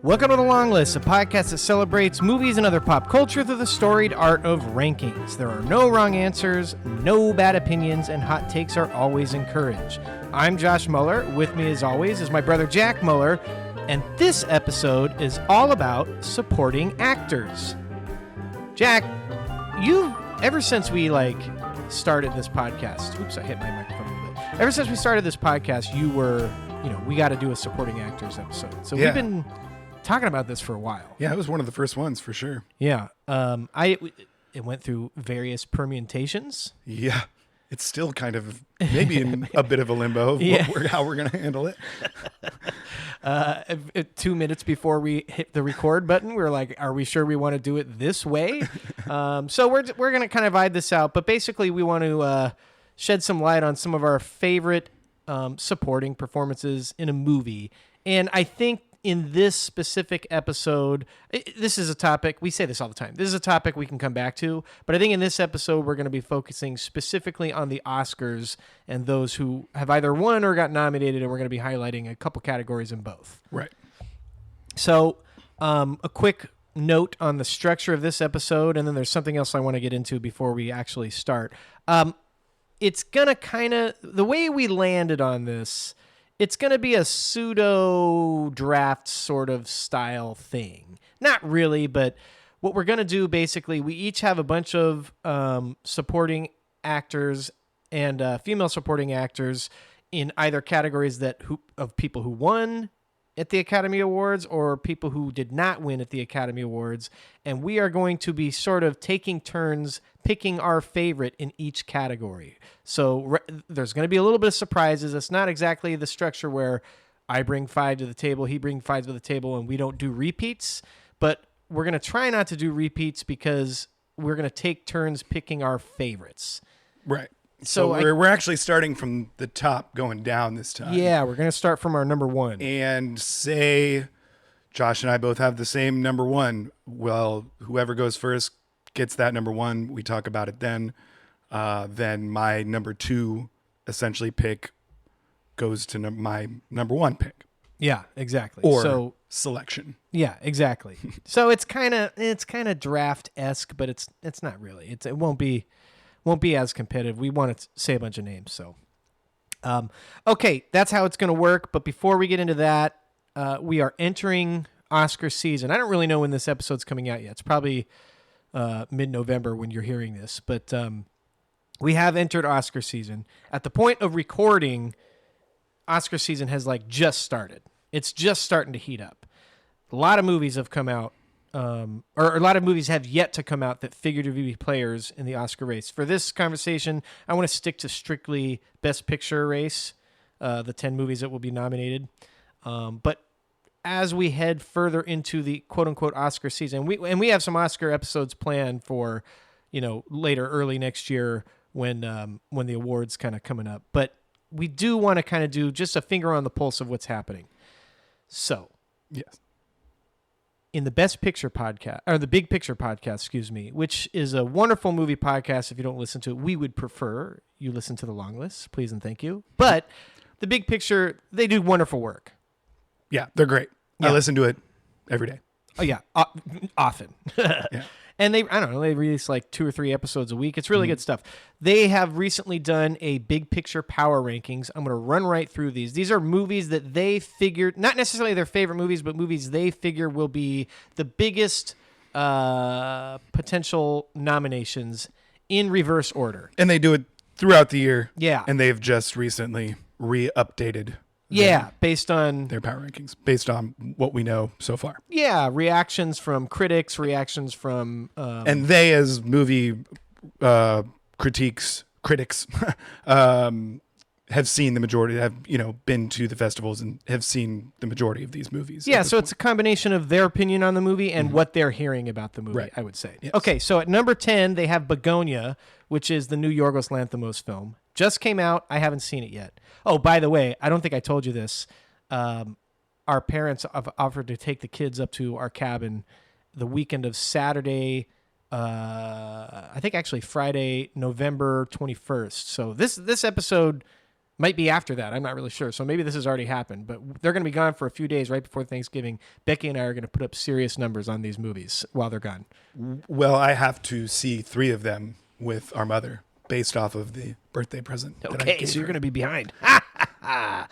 Welcome to The Long List, a podcast that celebrates movies and other pop culture through the storied art of rankings. There are no wrong answers, no bad opinions, and hot takes are always encouraged. I'm Josh Muller. With me, as always, is my brother Jack Muller, and this episode is all about supporting actors. Jack, ever since we started this podcast, oops, I hit my microphone a little bit. Ever since we started this podcast, you were, we got to do a supporting actors episode. So we've been talking about this for a while. Yeah, it was one of the first ones for sure. Yeah. It went through various permutations. Yeah. It's still kind of maybe in a bit of a limbo of how we're going to handle it. 2 minutes before we hit the record button, we were like, are we sure we want to do it this way? So we're going to kind of vibe this out. But basically, we want to shed some light on some of our favorite supporting performances in a movie. And I think in this specific episode, this is a topic, we say this all the time, this is a topic we can come back to, but I think in this episode we're going to be focusing specifically on the Oscars and those who have either won or got nominated, and we're going to be highlighting a couple categories in both. Right. So a quick note on the structure of this episode, and then there's something else I want to get into before we actually start. It's going to kind of, the way we landed on this, it's going to be a pseudo draft sort of style thing. Not really, but what we're going to do, basically, we each have a bunch of supporting actors and female supporting actors in either categories of people who won at the Academy Awards or people who did not win at the Academy Awards. And we are going to be sort of taking turns picking our favorite in each category. So there's going to be a little bit of surprises. It's not exactly the structure where I bring 5 to the table, he brings 5 to the table, and we don't do repeats. But we're going to try not to do repeats because we're going to take turns picking our favorites. Right. So we're actually starting from the top going down this time. Yeah, we're going to start from our number one. And say Josh and I both have the same number one. Well, whoever goes first gets that number one. We talk about it then. Then my number two essentially pick goes to my number one pick. Yeah, exactly. Or selection. Yeah, exactly. So it's kind of draft-esque, but it's not really. It won't be as competitive. We want to say a bunch of names. So, okay, that's how it's going to work. But before we get into that, we are entering Oscar season. I don't really know when this episode's coming out yet. It's probably mid-November when you're hearing this. But we have entered Oscar season. At the point of recording, Oscar season has just started. It's just starting to heat up. A lot of movies have come out. Or a lot of movies have yet to come out that figure to be players in the Oscar race. For this conversation, I want to stick to strictly Best Picture race, the 10 movies that will be nominated. But as we head further into the quote-unquote Oscar season, we have some Oscar episodes planned for, later, early next year when the awards kind of coming up. But we do want to kind of do just a finger on the pulse of what's happening. So, yes. In the Best Picture podcast, or the Big Picture podcast, excuse me, which is a wonderful movie podcast. If you don't listen to it, we would prefer you listen to The Long List, please and thank you. But the Big Picture, they do wonderful work. Yeah, they're great. Yeah. I listen to it every day. Oh yeah, often. Yeah. And they release 2 or 3 episodes a week. It's really good stuff. They have recently done a Big Picture power rankings. I'm going to run right through these. These are movies that they figured, not necessarily their favorite movies, but movies they figure will be the biggest potential nominations in reverse order. And they do it throughout the year. Yeah. And they've just recently re-updated based on their power rankings, based on what we know so far. Yeah, reactions from critics, reactions from... and they, as movie critics, have seen the majority, have been to the festivals and have seen the majority of these movies. Yeah, so it's a combination of their opinion on the movie and what they're hearing about the movie, right. I would say. Yes. Okay, so at number 10, they have Begonia, which is the new Yorgos Lanthimos film. Just came out. I haven't seen it yet. Oh, by the way, I don't think I told you this. Our parents have offered to take the kids up to our cabin the weekend of Saturday, I think actually Friday, November 21st. So this episode Might be after that. I'm not really sure. So maybe this has already happened, but they're going to be gone for a few days right before Thanksgiving. Becky and I are going to put up serious numbers on these movies while they're gone. Well, I have to see 3 of them with our mother based off of the birthday present that I Okay, gave so you're her. going to be behind. I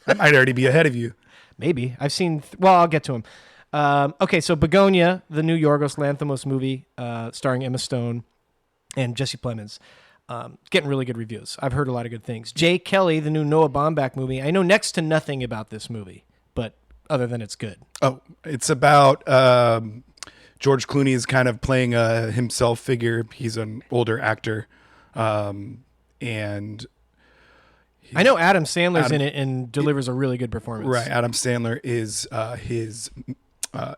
might already be ahead of you. Maybe. I've seen... well, I'll get to them. Okay, so Begonia, the new Yorgos Lanthimos movie starring Emma Stone and Jesse Plemons. Getting really good reviews. I've heard a lot of good things. Jay Kelly, the new Noah Baumbach movie. I know next to nothing about this movie, but other than it's good. Oh, it's about George Clooney is kind of playing a himself figure. He's an older actor. And I know Adam Sandler's in it and delivers a really good performance. right, Adam Sandler is his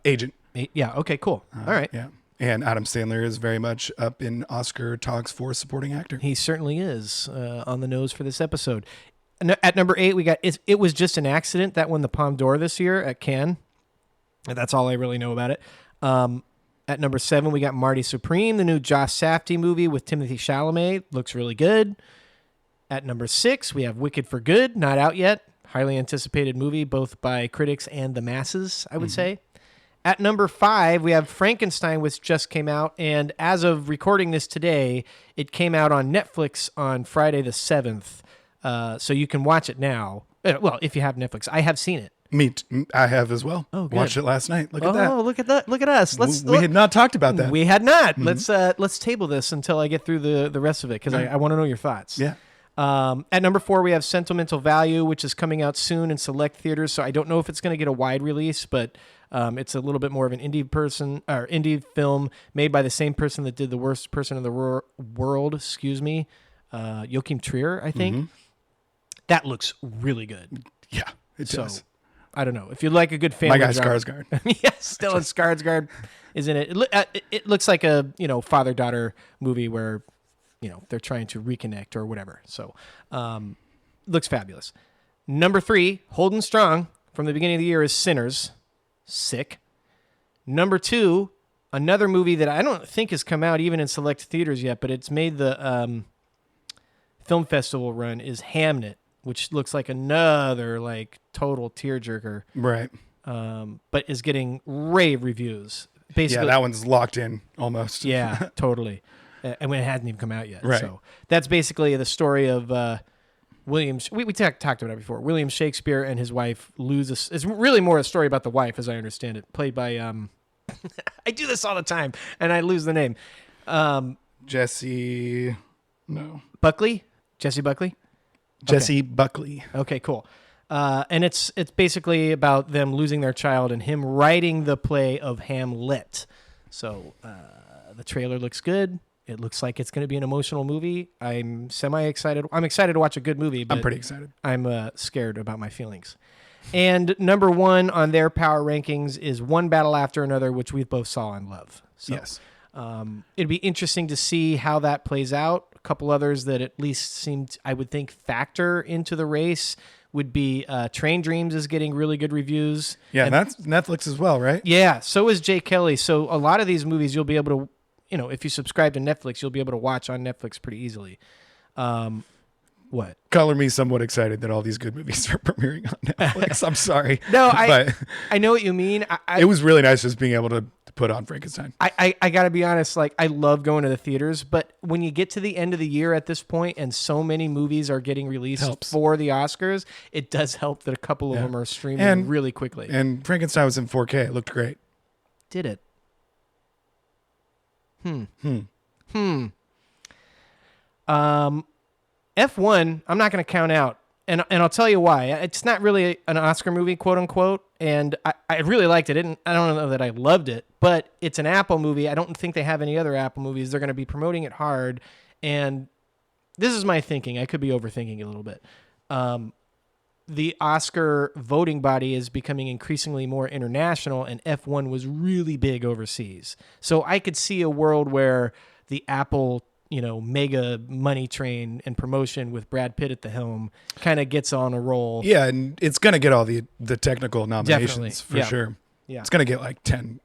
agent. Yeah, okay, cool. All right. Yeah. And Adam Sandler is very much up in Oscar talks for supporting actor. He certainly is on the nose for this episode. At number 8, we got It Was Just an Accident. That won the Palme d'Or this year at Cannes. And that's all I really know about it. At number 7, we got Marty Supreme, the new Josh Safdie movie with Timothée Chalamet. Looks really good. At number 6, we have Wicked for Good, not out yet. Highly anticipated movie, both by critics and the masses, I would say. At number 5, we have Frankenstein, which just came out. And as of recording this today, it came out on Netflix on Friday the 7th. So you can watch it now. Well, if you have Netflix. I have seen it. I have as well. Oh, good. Watched it last night. Look at that. Oh, look at that. Look at us. We had not talked about that. We had not. Let's table this until I get through the rest of it, because I want to know your thoughts. Yeah. At number 4, we have Sentimental Value, which is coming out soon in select theaters. So I don't know if it's going to get a wide release, but it's a little bit more of an indie film made by the same person that did The Worst Person in the World. Joachim Trier, I think. That looks really good. Yeah, it does. I don't know if you like a good family. My guy drama. Skarsgård. Yes, Stellan Skarsgård is in it. It looks like a father-daughter movie where they're trying to reconnect or whatever. So looks fabulous. Number 3, holding strong from the beginning of the year, is Sinners. Sick. Number 2, another movie that I don't think has come out even in select theaters yet, but it's made the film festival run, is Hamnet, which looks like another total tearjerker. Right. But is getting rave reviews. Basically, Yeah, that one's locked in almost. yeah, totally. And when it hasn't even come out yet. Right. So that's basically the story of William. We talked about it before. William Shakespeare and his wife lose. It's really more a story about the wife, as I understand it, played by. I do this all the time, and I lose the name. Jesse Buckley. Jesse Buckley. Jesse Buckley. Okay, cool. And it's basically about them losing their child and him writing the play of Hamlet. So the trailer looks good. It looks like it's going to be an emotional movie. I'm semi-excited. I'm excited to watch a good movie, but I'm pretty excited. I'm scared about my feelings. And number 1 on their power rankings is One Battle After Another, which we both saw and love. So, Yes. It'd be interesting to see how that plays out. A couple others that at least seemed, I would think, factor into the race would be Train Dreams is getting really good reviews. Yeah, and that's Netflix as well, right? yeah, so is Jay Kelly. So a lot of these movies you'll be able to, if you subscribe to Netflix, you'll be able to watch on Netflix pretty easily. What? Color me somewhat excited that all these good movies are premiering on Netflix. I'm sorry. No, but I know what you mean. it was really nice just being able to put on Frankenstein. I got to be honest, I love going to the theaters, but when you get to the end of the year at this point and so many movies are getting released for the Oscars, it does help that a couple of them are streaming really quickly. And Frankenstein was in 4K. It looked great. Did it? F1, I'm not going to count out. And I'll tell you why. It's not really an Oscar movie, quote unquote. And I really liked it. I don't know that I loved it, but it's an Apple movie. I don't think they have any other Apple movies. They're going to be promoting it hard. And this is my thinking. I could be overthinking it a little bit. The Oscar voting body is becoming increasingly more international, and F1 was really big overseas. So I could see a world where the Apple mega money train and promotion with Brad Pitt at the helm kind of gets on a roll. Yeah, and it's going to get all the technical nominations. Definitely. For sure. Yeah. It's gonna get like 10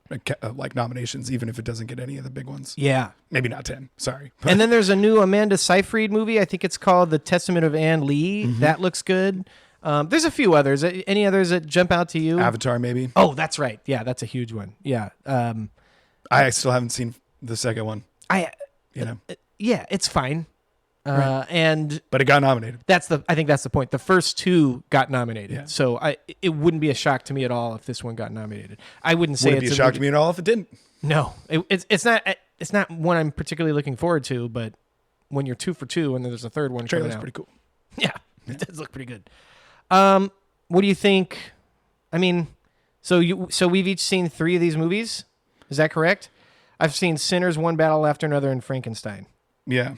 like nominations, even if it doesn't get any of the big ones. Yeah. Maybe not 10. Sorry. And then there's a new Amanda Seyfried movie. I think it's called The Testament of Anne Lee. That looks good. There's a few others. Any others that jump out to you? Avatar, maybe. Oh, that's right. Yeah, that's a huge one. Yeah. I still haven't seen the second one. Yeah, it's fine. Right. And but it got nominated. I think that's the point. The first two got nominated. Yeah. So it wouldn't be a shock to me at all if this one got nominated. I wouldn't say Would it be a shock to me at all if it didn't? No, it's not one I'm particularly looking forward to, but when you're 2 for 2 and there's a third one Trailer's coming out. pretty cool. Yeah, it does look pretty good. What do you think? I mean, so we've each seen 3 of these movies. Is that correct? I've seen Sinners, One Battle After Another, and Frankenstein. Yeah.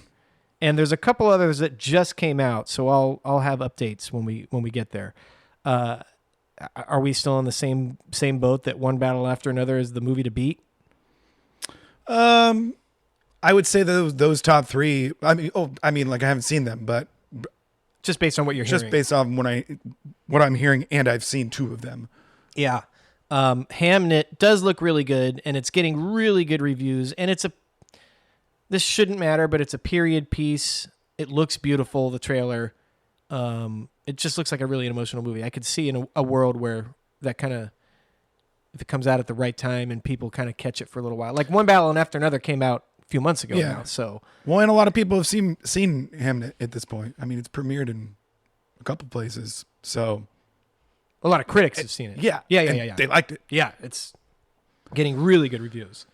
And there's a couple others that just came out, so I'll have updates when we get there. Are we still in the same boat that One Battle After Another is the movie to beat? I would say those top 3. I mean, like I haven't seen them, but Just based on what you're hearing. just based on what I'm hearing, and I've seen 2 of them. Yeah. Hamnet does look really good, and it's getting really good reviews. And this shouldn't matter, but it's a period piece. It looks beautiful, the trailer. It just looks like a really emotional movie. I could see in a world where that kind of, if it comes out at the right time and people kind of catch it for a little while. Like One Battle and After Another came out a few months ago now. So, well, and a lot of people have seen Hamnet at this point. I mean, it's premiered in a couple places, so a lot of critics have seen it. Yeah. Yeah. They liked it. Yeah, it's getting really good reviews.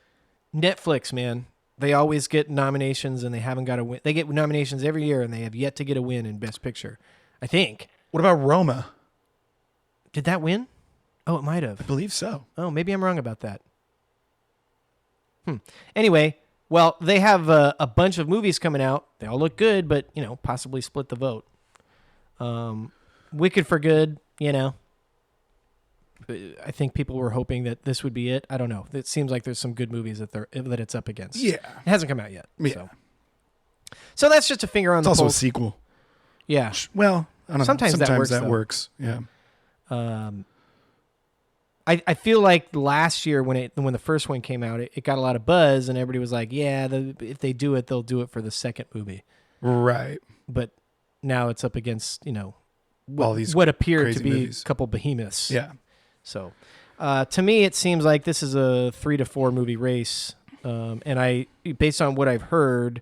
Netflix, man, they always get nominations and they haven't got a win. They get nominations every year and they have yet to get a win in Best Picture, I think. What about Roma? Did that win? Oh, it might have. I believe so. Oh, maybe I'm wrong about that. Anyway, well, they have a bunch of movies coming out. They all look good, but, possibly split the vote. Wicked for Good, I think people were hoping that this would be it. I don't know. It seems like there's some good movies that it's up against. Yeah. It hasn't come out yet. Yeah. So that's just a finger on It's the also pulse. a sequel. Yeah. Well, I don't know. Sometimes that works. Yeah. I feel like last year when the first one came out, it got a lot of buzz and everybody was like, yeah, if they do it, they'll do it for the second movie. Right. But now it's up against, all these what appear crazy to be movies. a couple behemoths. Yeah. So, to me, it seems like this is a 3 to 4 movie race. And based on what I've heard,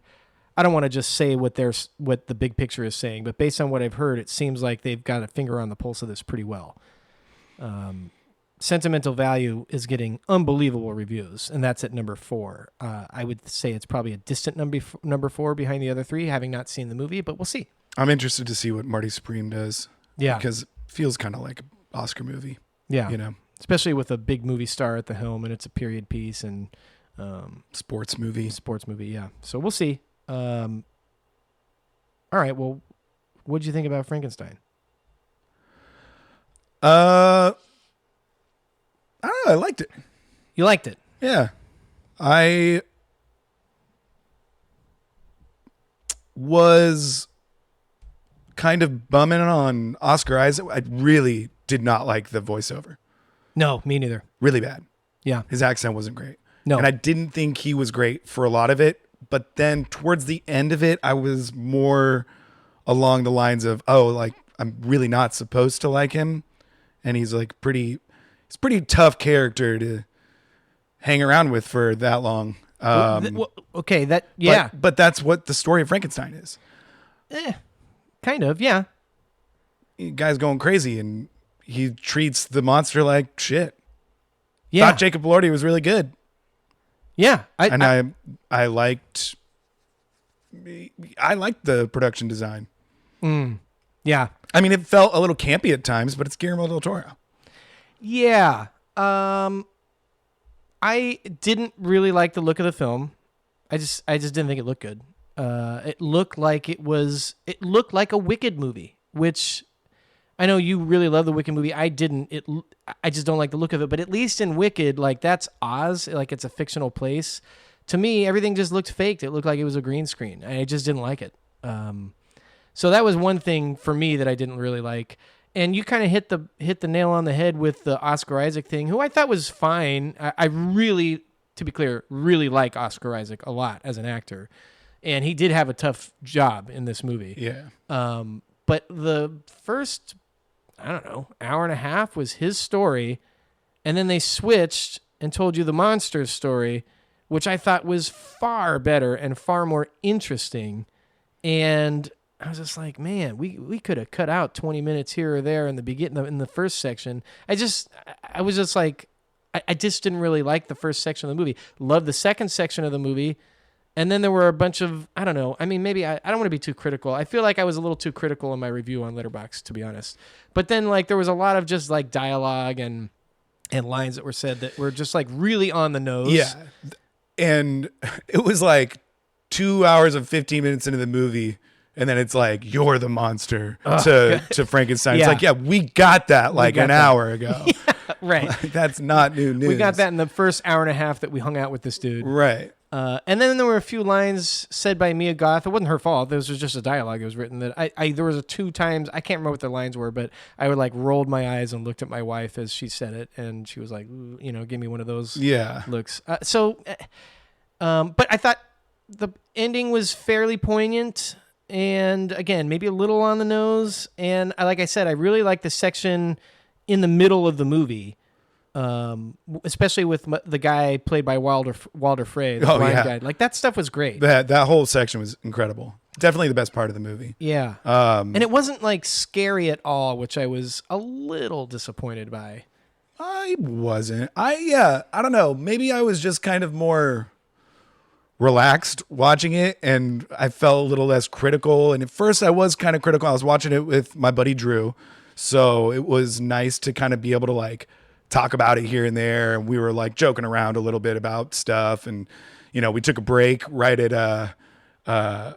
I don't want to just say what the big picture is saying, but based on what I've heard, it seems like they've got a finger on the pulse of this pretty well. Sentimental Value is getting unbelievable reviews, and that's at number 4. I would say it's probably a distant number 4 behind the other 3, having not seen the movie, but we'll see. I'm interested to see what Marty Supreme does. Yeah. Because it feels kind of like an Oscar movie. Yeah. Especially with a big movie star at the helm, and it's a period piece and sports movie. Yeah. So we'll see. All right. Well, what'd you think about Frankenstein? I don't know. I liked it. You liked it? Yeah. I was kind of bumming on Oscar Isaac. I really did not like the voiceover. No, me neither. Really bad. Yeah. His accent wasn't great. No. And I didn't think he was great for a lot of it. But then towards the end of it, I was more along the lines of, I'm really not supposed to like him. And he's like pretty tough character to hang around with for that long. Okay. Yeah. But that's what the story of Frankenstein is. Kind of. Yeah. The guy's going crazy and he treats the monster like shit. Yeah. Thought Jacob Elordi was really good. Yeah. I liked the production design. Yeah. I mean, it felt a little campy at times, but it's Guillermo del Toro. Yeah. I didn't really like the look of the film. I just didn't think it looked good. It looked like a Wicked movie, which I know you really love the Wicked movie. I didn't. I just don't like the look of it. But at least in Wicked, like that's Oz, like it's a fictional place. To me, everything just looked faked. It looked like it was a green screen. I just didn't like it. So that was one thing for me that I didn't really like. And you kind of hit the nail on the head with the Oscar Isaac thing, who I thought was fine. I really, to be clear, really like Oscar Isaac a lot as an actor, and he did have a tough job in this movie. Yeah. But the first, I don't know, hour and a half was his story, and then they switched and told you the monster's story, which I thought was far better and far more interesting. And I was just like, man, we could have cut out 20 minutes here or there in the beginning, in the first section. I was just like, I just didn't really like the first section of the movie. Loved the second section of the movie. And then there were a bunch of, I don't know. I mean, maybe I don't want to be too critical. I feel like I was a little too critical in my review on Letterboxd, to be honest. But then like there was a lot of just like dialogue and lines that were said that were just like really on the nose. Yeah. And it was like 2 hours and 15 minutes into the movie. And then it's like, you're the monster to Frankenstein. Yeah. It's like, yeah, we got that like an hour ago. Right. That's not new news. We got that in the first hour and a half that we hung out with this dude. Right. And then there were a few lines said by Mia Goth. It wasn't her fault. This was just a dialogue that was written that there was 2 times, I can't remember what the lines were, but I would like rolled my eyes and looked at my wife as she said it. And she was like, give me one of those looks. But I thought the ending was fairly poignant. And again, maybe a little on the nose. And like I said, I really like the section in the middle of the movie, especially with the guy played by Walder Frey, the blind guy. Like that stuff was great. That whole section was incredible. Definitely the best part of the movie. Yeah. And it wasn't like scary at all, which I was a little disappointed by. I wasn't. I don't know. Maybe I was just kind of more relaxed watching it, and I felt a little less critical. And at first I was kind of critical. I was watching it with my buddy Drew, so it was nice to kind of be able to like talk about it here and there. And we were like joking around a little bit about stuff, and we took a break right at I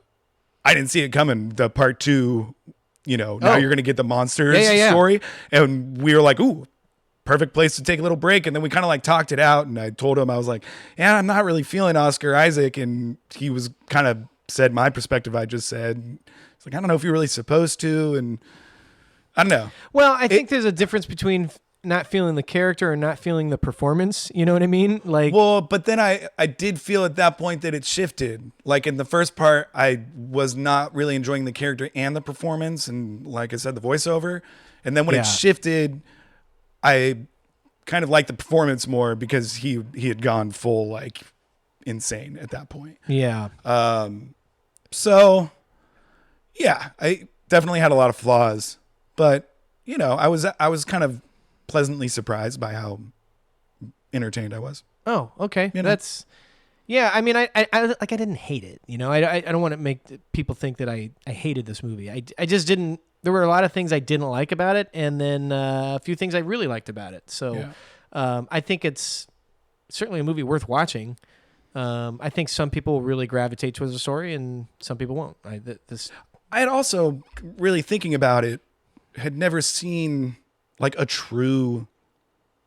didn't see it coming, the part 2, now you're gonna get the monsters story, and we were like, ooh, perfect place to take a little break. And then we kind of like talked it out, and I told him, I was like, yeah, I'm not really feeling Oscar Isaac. And he was kind of said my perspective. I just said, it's like, I don't know if you're really supposed to. And I don't know. Well, I think there's a difference between not feeling the character and not feeling the performance. You know what I mean? Like, well, but then I did feel at that point that it shifted. Like in the first part, I was not really enjoying the character and the performance. And like I said, the voiceover. And then when it shifted, I kind of liked the performance more because he had gone full like insane at that point. Yeah. So yeah, I definitely had a lot of flaws, but I was kind of pleasantly surprised by how entertained I was. Oh, okay. That's, yeah. I mean, I didn't hate it. I don't want to make people think that I hated this movie. I just didn't. There were a lot of things I didn't like about it, and then a few things I really liked about it. So I think it's certainly a movie worth watching. I think some people will really gravitate towards the story, and some people won't. I had also, really thinking about it, had never seen like a true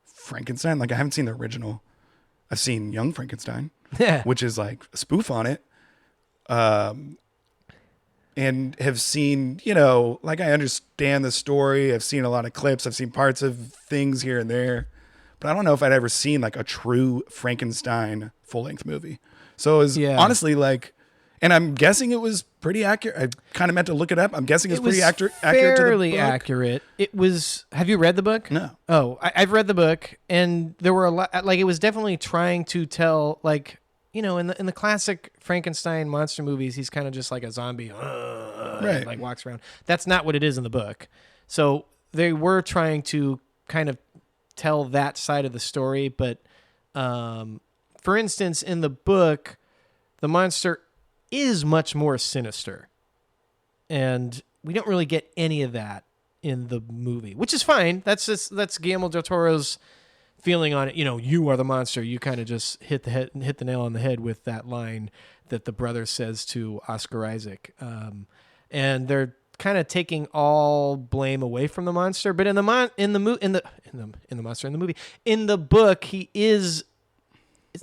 Frankenstein. Like I haven't seen the original. I've seen Young Frankenstein, which is like a spoof on it. And have seen, like I understand the story. I've seen a lot of clips. I've seen parts of things here and there. But I don't know if I'd ever seen like a true Frankenstein full-length movie. So it was honestly like, and I'm guessing it was pretty accurate. I kind of meant to look it up. I'm guessing it's pretty accurate to the book. Fairly accurate. It was. Have you read the book? No. Oh, I've read the book, and there were a lot. Like it was definitely trying to tell like. In the classic Frankenstein monster movies, he's kind of just like a zombie, right? Like walks around. That's not what it is in the book. So they were trying to kind of tell that side of the story. But for instance, in the book, the monster is much more sinister, and we don't really get any of that in the movie, which is fine. That's Guillermo del Toro's feeling on it. You are the monster. You kind of just hit the nail on the head with that line that the brother says to Oscar Isaac. And they're kind of taking all blame away from the monster. But in the book, it's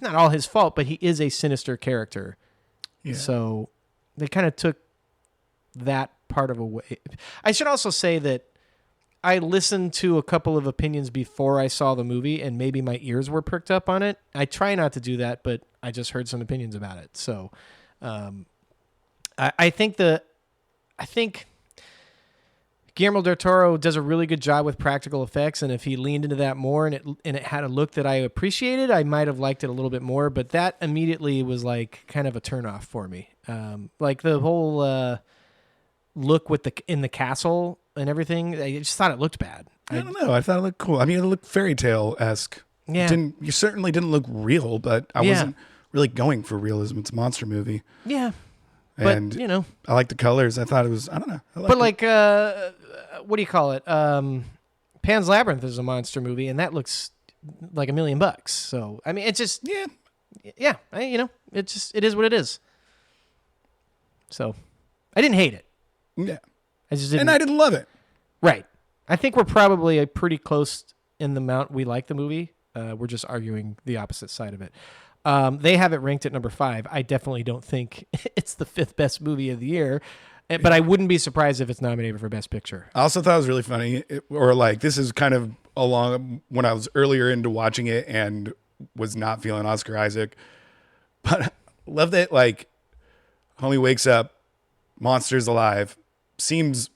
not all his fault, but he is a sinister character. Yeah. So they kind of took that part of away. I should also say that I listened to a couple of opinions before I saw the movie, and maybe my ears were pricked up on it. I try not to do that, but I just heard some opinions about it. So, I think Guillermo del Toro does a really good job with practical effects, and if he leaned into that more and it had a look that I appreciated, I might have liked it a little bit more. But that immediately was like kind of a turnoff for me. Like the whole look with in the castle and everything, I just thought it looked bad. I don't know. I thought it looked cool. I mean, it looked fairy tale-esque. Yeah. You certainly didn't look real, but I wasn't really going for realism. It's a monster movie. Yeah. And but, I like the colors. I thought it was, I don't know. But like, what do you call it? Pan's Labyrinth is a monster movie, and that looks like $1 million. So, I mean, it's just, it is what it is. So, I didn't hate it. Yeah. I just didn't. And I didn't love it. Right. I think we're probably pretty close in the amount we like the movie. We're just arguing the opposite side of it. They have it ranked at number 5. I definitely don't think it's the 5th best movie of the year, but I wouldn't be surprised if it's nominated for Best Picture. I also thought it was really funny, this is kind of along when I was earlier into watching it and was not feeling Oscar Isaac, but I love that, like, homie wakes up, monster's alive, seems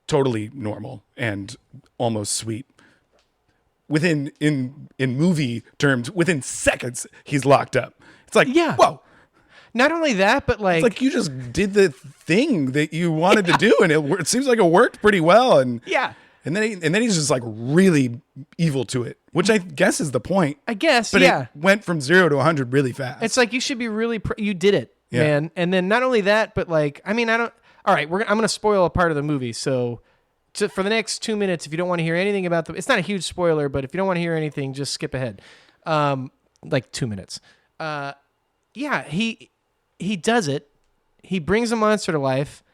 totally normal and almost sweet. In movie terms, within seconds, he's locked up. It's like, whoa. Not only that, but like... It's like you just did the thing that you wanted to do, and it seems like it worked pretty well. And and then he's just like really evil to it, which I guess is the point. I guess, but it went from 0 to 100 really fast. It's like you should be really... you did it, man. And then not only that, but like, I mean, I don't... All right, I'm going to spoil a part of the movie, so... for the next 2 minutes, if you don't want to hear anything about it's not a huge spoiler, but if you don't want to hear anything, just skip ahead. Like 2 minutes. He does it. He brings a monster to life,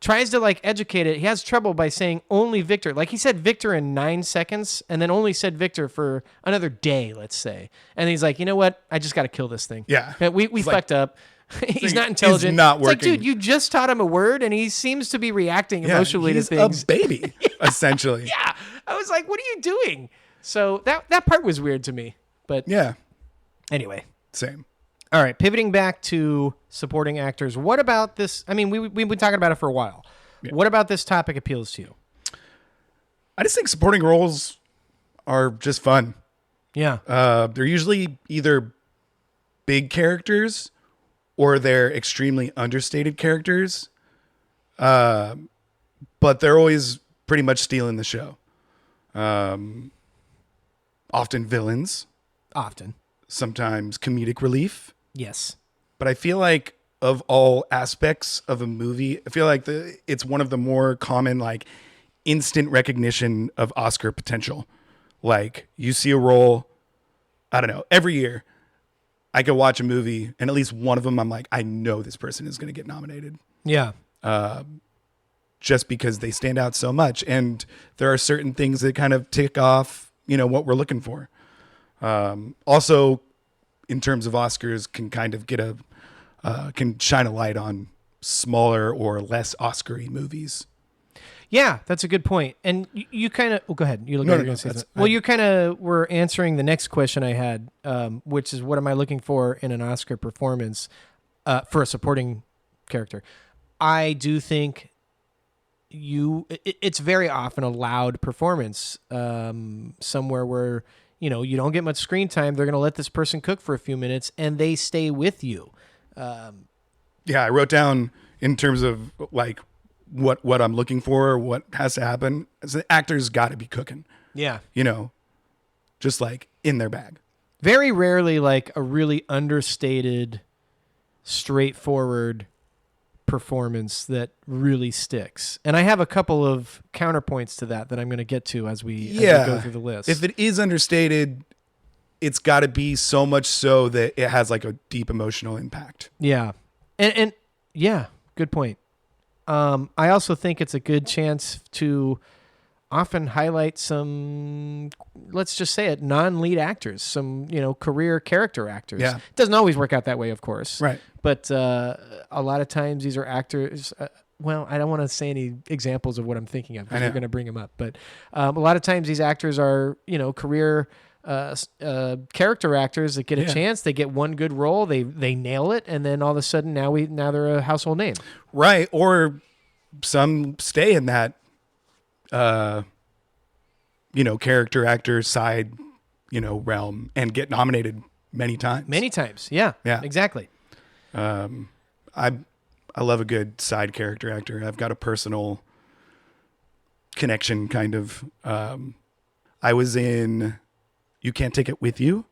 tries to like educate it. He has trouble by saying only Victor. Like he said Victor in 9 seconds and then only said Victor for another day, let's say. And he's like, you know what? I just got to kill this thing. Yeah. We fucked up. He's not intelligent. He's not working. It's like, dude, you just taught him a word, and he seems to be reacting emotionally to things. He's a baby, essentially. Yeah, I was like, what are you doing? So that part was weird to me. But anyway, same. All right, pivoting back to supporting actors. What about this? I mean, we've been talking about it for a while. Yeah. What about this topic appeals to you? I just think supporting roles are just fun. Yeah, they're usually either big characters or they're extremely understated characters. But they're always pretty much stealing the show. Often villains. Often. Sometimes comedic relief. Yes. But I feel like of all aspects of a movie, I feel like it's one of the more common, like, instant recognition of Oscar potential. Like, you see a role, I don't know, every year, I could watch a movie, and at least one of them, I'm like, I know this person is going to get nominated. Yeah. Just because they stand out so much. And there are certain things that kind of tick off, what we're looking for. Also, in terms of Oscars, can kind of get can shine a light on smaller or less Oscar-y movies. Yeah, that's a good point. And you kind of... go ahead. You look like you're going to say something. Well, you kind of were answering the next question I had, which is, what am I looking for in an Oscar performance for a supporting character? I do think it's very often a loud performance somewhere where, you don't get much screen time. They're going to let this person cook for a few minutes, and they stay with you. I wrote down in terms of, like, what I'm looking for, what has to happen. The actor's got to be cooking. Yeah. Just like in their bag. Very rarely like a really understated, straightforward performance that really sticks. And I have a couple of counterpoints to that I'm going to get to as we go through the list. If it is understated, it's got to be so much so that it has like a deep emotional impact. Yeah. And yeah, good point. I also think it's a good chance to often highlight some, let's just say it, non-lead actors, some, career character actors. Yeah. It doesn't always work out that way, of course. Right. But a lot of times these are actors, well, I don't want to say any examples of what I'm thinking of I because know. we're going to bring them up. But a lot of times these actors are, career character actors that get a Yeah. chance. They get one good role, they nail it, and then all of a sudden now they're a household name. Right. Or some stay in that, character actor side, realm and get nominated many times. Many times, yeah, Yeah. exactly. I love a good side character actor. I've got a personal connection, kind of. I was in You Can't Take It With You,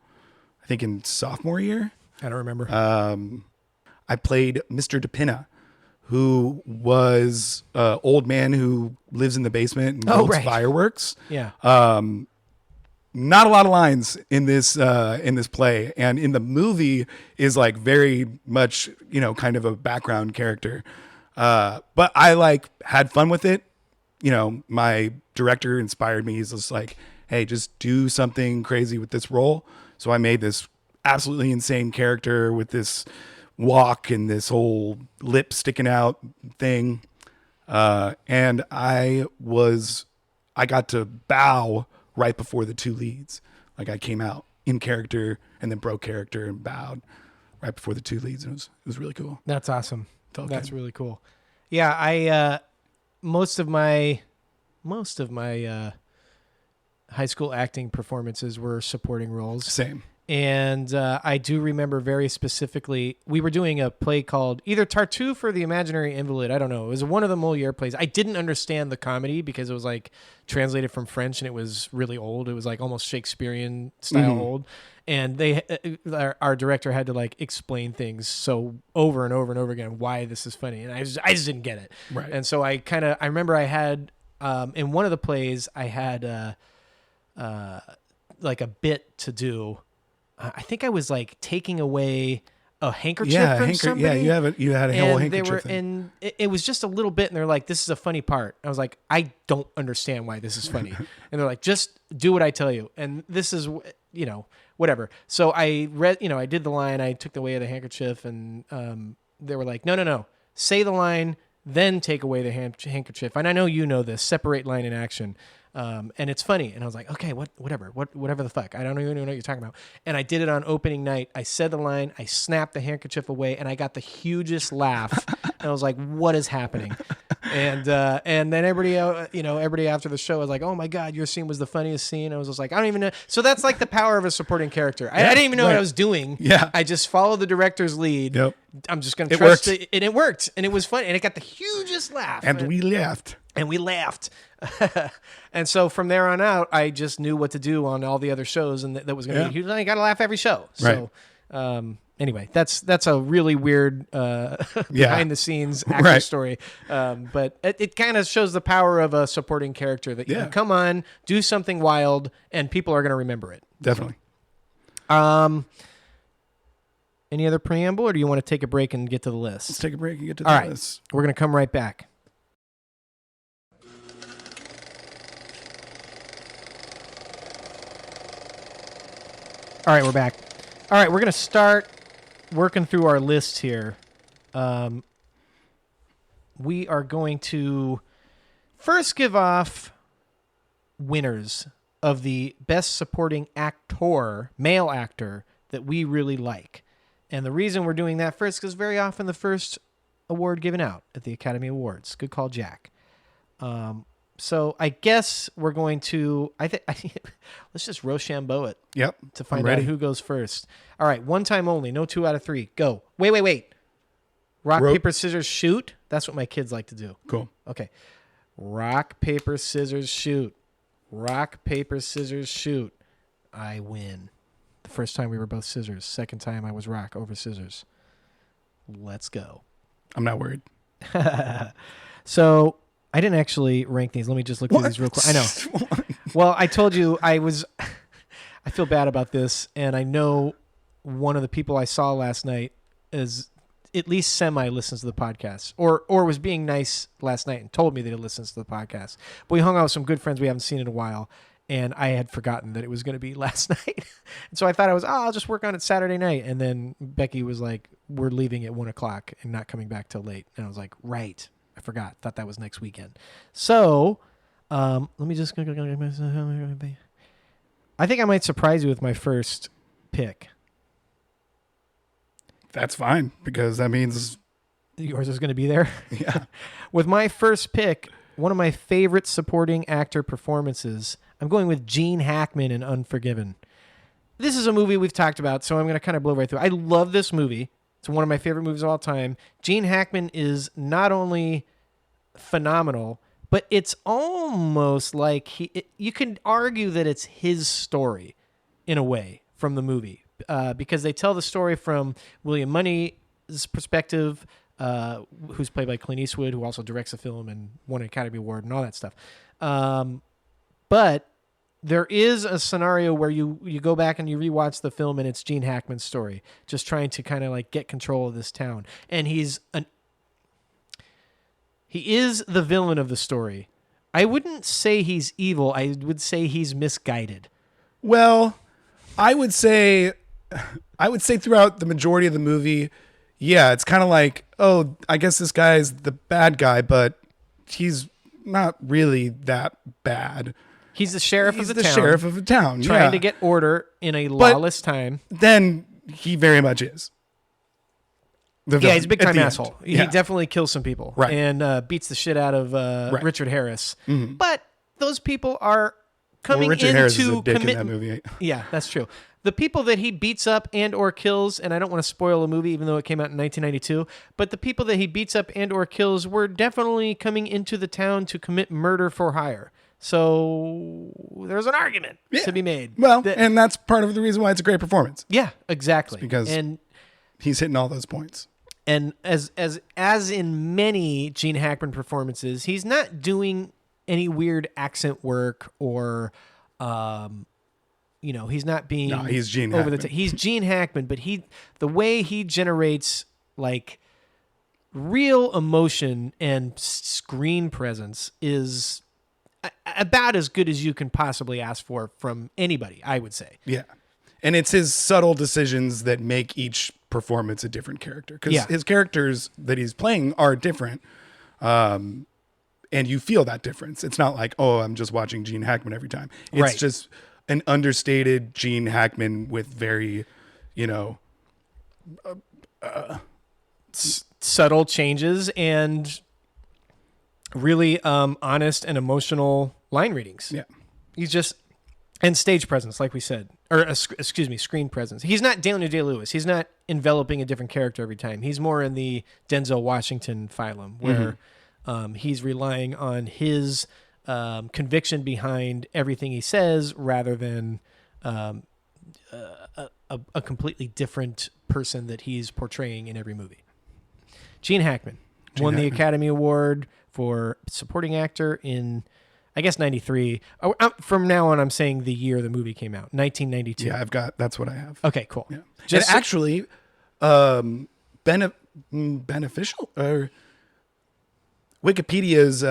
I think in sophomore year. I don't remember. I played Mr. DePina, who was an old man who lives in the basement and builds right. fireworks. Yeah. Not a lot of lines in this play, and in the movie is like very much kind of a background character. But I had fun with it. My director inspired me. He's just like, hey, just do something crazy with this role. So I made this absolutely insane character with this walk and this whole lip sticking out thing. And I got to bow right before the two leads. Like I came out in character and then broke character and bowed right before the two leads. And it was really cool. That's awesome. Felt That's good. really cool. Yeah, I most of my high school acting performances were supporting roles. Same. And I do remember very specifically, we were doing a play called either Tartuffe or The Imaginary Invalid. I don't know. It was one of the Moliere plays. I didn't understand the comedy because it was like translated from French and it was really old. It was like almost Shakespearean style old. And our director had to like explain things so over and over and over again why this is funny. And I just didn't get it. Right. And so I remember I had, in one of the plays, I had like a bit to do. I think I was like taking away a handkerchief from somebody. Yeah, you had a whole and handkerchief thing. and it was just a little bit, and they're like, "This is a funny part." I was like, "I don't understand why this is funny," and they're like, "Just do what I tell you." And this is, whatever. So I read, I did the line, I took away the handkerchief, and they were like, "No, say the line, then take away the handkerchief." And I know you know this, separate line and action. And it's funny. And I was like, okay, whatever the fuck. I don't even know what you're talking about. And I did it on opening night. I said the line, I snapped the handkerchief away, and I got the hugest laugh. And I was like, what is happening? And then everybody after the show was like, oh my God, your scene was the funniest scene. I was just like, I don't even know. So that's like the power of a supporting character. I didn't even know what I was doing. Yeah. I just followed the director's lead. Yep. I'm just going to It trust worked. it. And it worked. And it was fun. And it got the hugest laugh. And we laughed. And we laughed. And so from there on out, I just knew what to do on all the other shows, and that was going to be huge. You got to laugh every show. So anyway, that's a really weird behind the scenes actor story. But it kind of shows the power of a supporting character that you can come on, do something wild, and people are going to remember it. Definitely. Any other preamble, or do you want to take a break and get to the list? Let's take a break and get to All this. We're going to come right back. All right, we're back. All right, we're going to start working through our list here. We are going to first give off winners of the best supporting actor, male actor, that we really like. And the reason we're doing that first is because very often the first award given out at the Academy Awards. Good call, Jack. So I guess we're going to, let's just Rochambeau it. Yep. To find out who goes first. All right, one time only, no 2 out of 3. Go. Wait. Rock, paper, scissors, shoot. That's what my kids like to do. Cool. Okay. Rock, paper, scissors, shoot. Rock, paper, scissors, shoot. I win. The first time we were both scissors. Second time I was rock over scissors. Let's go. I'm not worried. So I didn't actually rank these. Let me just look through these real quick. I know. Well, I told you I feel bad about this, and I know one of the people I saw last night is at least semi listens to the podcast, or was being nice last night and told me that he listens to the podcast. But we hung out with some good friends we haven't seen in a while, and I had forgotten that it was going to be last night. And so I thought I'll just work on it Saturday night. And then Becky was like, we're leaving at 1:00 and not coming back till late. And I was like, right. I forgot. Thought that was next weekend. So let me just. I think I might surprise you with my first pick. That's fine, because that means Yours is going to be there. yeah. With my first pick, one of my favorite supporting actor performances, I'm going with Gene Hackman in Unforgiven. This is a movie we've talked about, so I'm going to kind of blow right through. I love this movie. It's one of my favorite movies of all time. Gene Hackman is not only phenomenal, but it's almost like you can argue that it's his story in a way from the movie, because they tell the story from William Money's perspective, who's played by Clint Eastwood, who also directs the film and won an Academy Award and all that stuff. But there is a scenario where you go back and you rewatch the film, and it's Gene Hackman's story, just trying to kind of like get control of this town. And he is the villain of the story. I wouldn't say he's evil. I would say he's misguided. Well, I would say throughout the majority of the movie, yeah, it's kind of like, oh, I guess this guy's the bad guy, but he's not really that bad. He's the sheriff of the town. Sheriff of the town, trying to get order in a lawless time. Then he very much is. He's a big time asshole. Yeah. He definitely kills some people, right, and beats the shit out of Richard Harris. Mm-hmm. But those people are coming Richard into Harris is a dick in that movie. Yeah, that's true. The people that he beats up and or kills, and I don't want to spoil a movie even though it came out in 1992, but the people that he beats up and or kills were definitely coming into the town to commit murder for hire. So there's an argument to be made. Well, and that's part of the reason why it's a great performance. Yeah, exactly. It's because he's hitting all those points. And as in many Gene Hackman performances, he's not doing any weird accent work or he's not being he's Gene over Hackman. He's Gene Hackman, but the way he generates like real emotion and screen presence is about as good as you can possibly ask for from anybody, I would say. Yeah. And it's his subtle decisions that make each performance a different character. Because his characters that he's playing are different. And you feel that difference. It's not like, oh, I'm just watching Gene Hackman every time. It's just an understated Gene Hackman with very, subtle changes and really honest and emotional line readings. Yeah. He's just, and stage presence, like we said, or screen presence. He's not Daniel Day-Lewis. He's not enveloping a different character every time. He's more in the Denzel Washington phylum, where he's relying on his conviction behind everything he says rather than a completely different person that he's portraying in every movie. Gene Hackman won the Academy Award for supporting actor in, I guess, 93. From now on, I'm saying the year the movie came out, 1992. Yeah, that's what I have. Okay, cool. Yeah. Just actually beneficial or Wikipedia's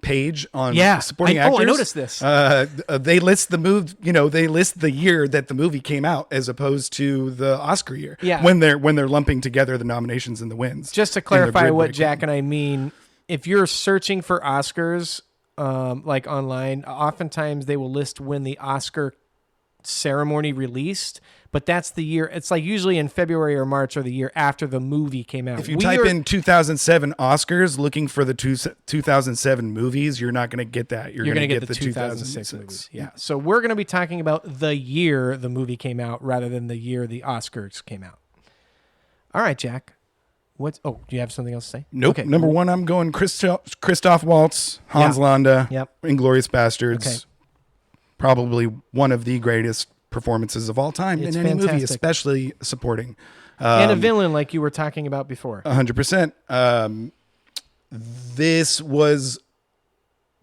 page on supporting actors. Oh, I noticed this. They list the they list the year that the movie came out as opposed to the Oscar year. Yeah. When they're lumping together the nominations and the wins. Just to clarify what Jack and I mean, if you're searching for Oscars, like online, oftentimes they will list when the Oscar ceremony released, but that's the year. It's like usually in February or March or the year after the movie came out. If you type in 2007 Oscars looking for the 2007 movies, you're not going to get that. You're going to get the 2006 movies. Yeah. So we're going to be talking about the year the movie came out rather than the year the Oscars came out. All right, Jack. Do you have something else to say? Nope. Okay. Number one, I'm going Christoph Waltz, Hans Landa, Inglourious Bastards. Okay. Probably one of the greatest performances of all time in any movie, especially supporting. And a villain like you were talking about before. 100%. This was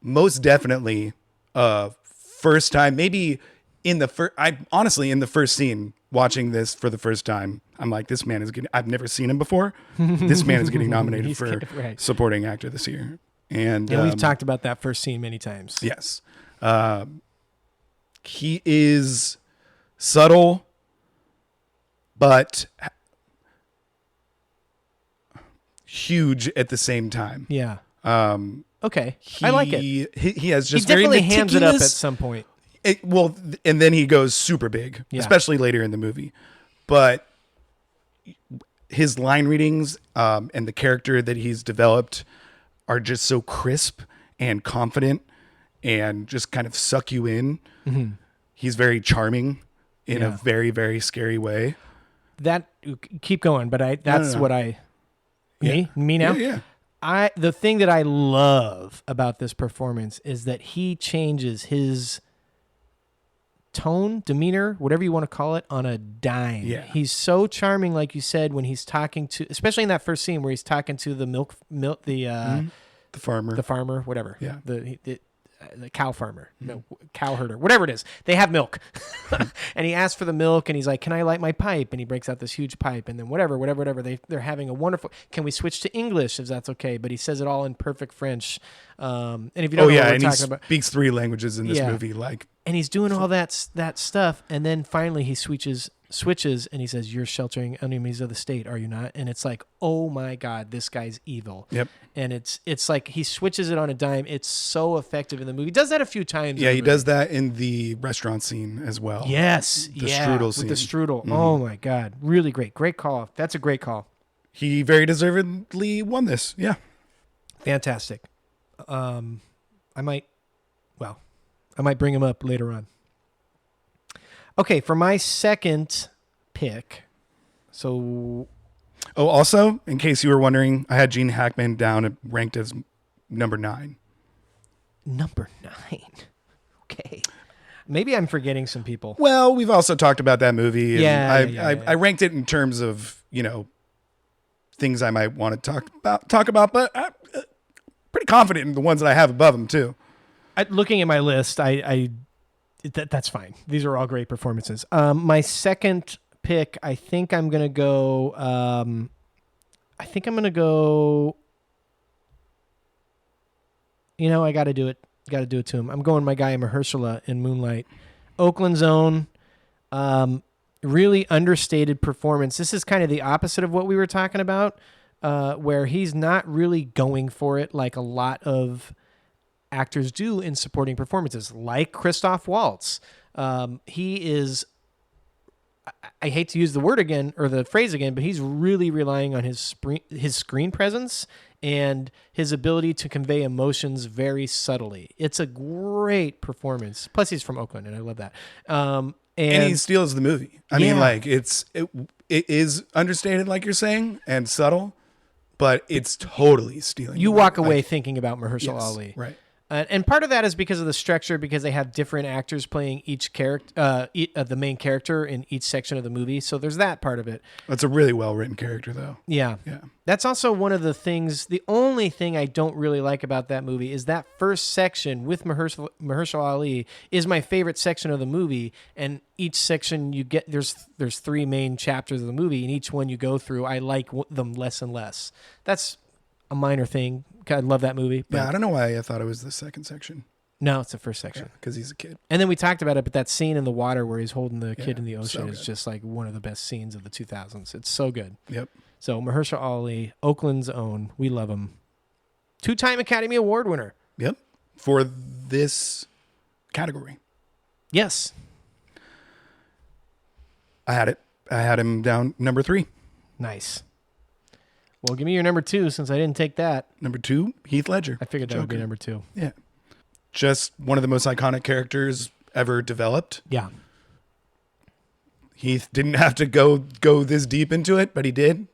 most definitely first time, maybe in the first, in the first scene watching this for the first time, I'm like, this man is getting, I've never seen him before. This man is getting nominated for supporting actor this year. And we've talked about that first scene many times. Yes. He is subtle, but huge at the same time. Yeah. Okay, I like it. He has He just very definitely hams it up at meticulous. some point. Well, and then he goes super big, Yeah. especially later in the movie. But his line readings and the character that he's developed are just so crisp and confident and just kind of suck you in. Mm-hmm. He's very charming in a Yeah. very, very scary way. That keep going, but that's no. what me now. Yeah. The thing that I love about this performance is that he changes his tone, demeanor, whatever you want to call it, on a dime. Yeah. He's so charming, like you said, when he's talking to, especially in that first scene where he's talking to the The farmer. the farmer, whatever. Yeah. The cow farmer, no, cow herder, whatever it is. They have milk. And he asks for the milk and he's like, can I light my pipe? And he breaks out this huge pipe and then whatever. They're having a wonderful, can we switch to English if that's okay? But he says it all in perfect French. And if you don't know what we're and he talking about. speaks 3 languages in this Yeah. movie. Like, And he's doing all that stuff. And then finally he switches and he says, you're sheltering enemies of the state, are you not? And it's like, oh my God, this guy's evil. Yep. And it's like he switches it on a dime. It's so effective in the movie. He does that a few times. yeah, in the he movie. does that in the restaurant scene as well. Yes. The yeah, strudel with the scene. strudel. Oh my God. Really great. Great call. That's a great call. He very deservedly won this. Yeah. Fantastic. I might bring him up later on. Okay, for my second pick. So Oh, also, in case you were wondering, I had Gene Hackman down ranked as number 9. number 9. Okay. Maybe I'm forgetting some people. Well, we've also talked about that movie. And Yeah, I ranked it in terms of, things I might want to talk about, but I'm pretty confident in the ones that I have above him too. Looking at my list, that's fine. These are all great performances. My second pick, I think I'm gonna go. I got to do it. Got to do it to him. I'm going my guy Mahershala in Moonlight, Oakland's own. Really understated performance. This is kind of the opposite of what we were talking about, where he's not really going for it like a lot of actors do in supporting performances, like Christoph Waltz. He is, I hate to use the word again or the phrase again, but he's really relying on his screen presence and his ability to convey emotions very subtly. It's a great performance. Plus, he's from Oakland, and I love that. And he steals the movie. I Yeah. mean, like it is understated, like you're saying, and subtle, but it's totally stealing. You the walk movie. away Like, thinking about Mahershala yes, Ali. right? And part of that is because of the structure, because they have different actors playing each character, the main character in each section of the movie. So there's that part of it. That's a really well written character, though. Yeah. Yeah. That's also one of the things, the only thing I don't really like about that movie is that first section with Mahershala Ali is my favorite section of the movie. And each section you get, there's 3 main chapters of the movie, and each one you go through, I like them less and less. That's a minor thing. I love that movie. But Yeah, I don't know why I thought it was the second section. no, it's the first section. Because he's a kid. And then we talked about it, but that scene in the water where he's holding the kid in the so ocean is good. just like one of the best scenes of the 2000s. It's so good. Yep. So Mahershala Ali, Oakland's own, we love him. 2-time Academy Award winner. Yep. For this category. Yes. I had it. I had him down number 3. Nice. Well, give me your number 2 since I didn't take that. Number 2, Heath Ledger. I figured that would be Joker. number 2. Yeah. Just one of the most iconic characters ever developed. Yeah. Heath didn't have to go this deep into it, but he did,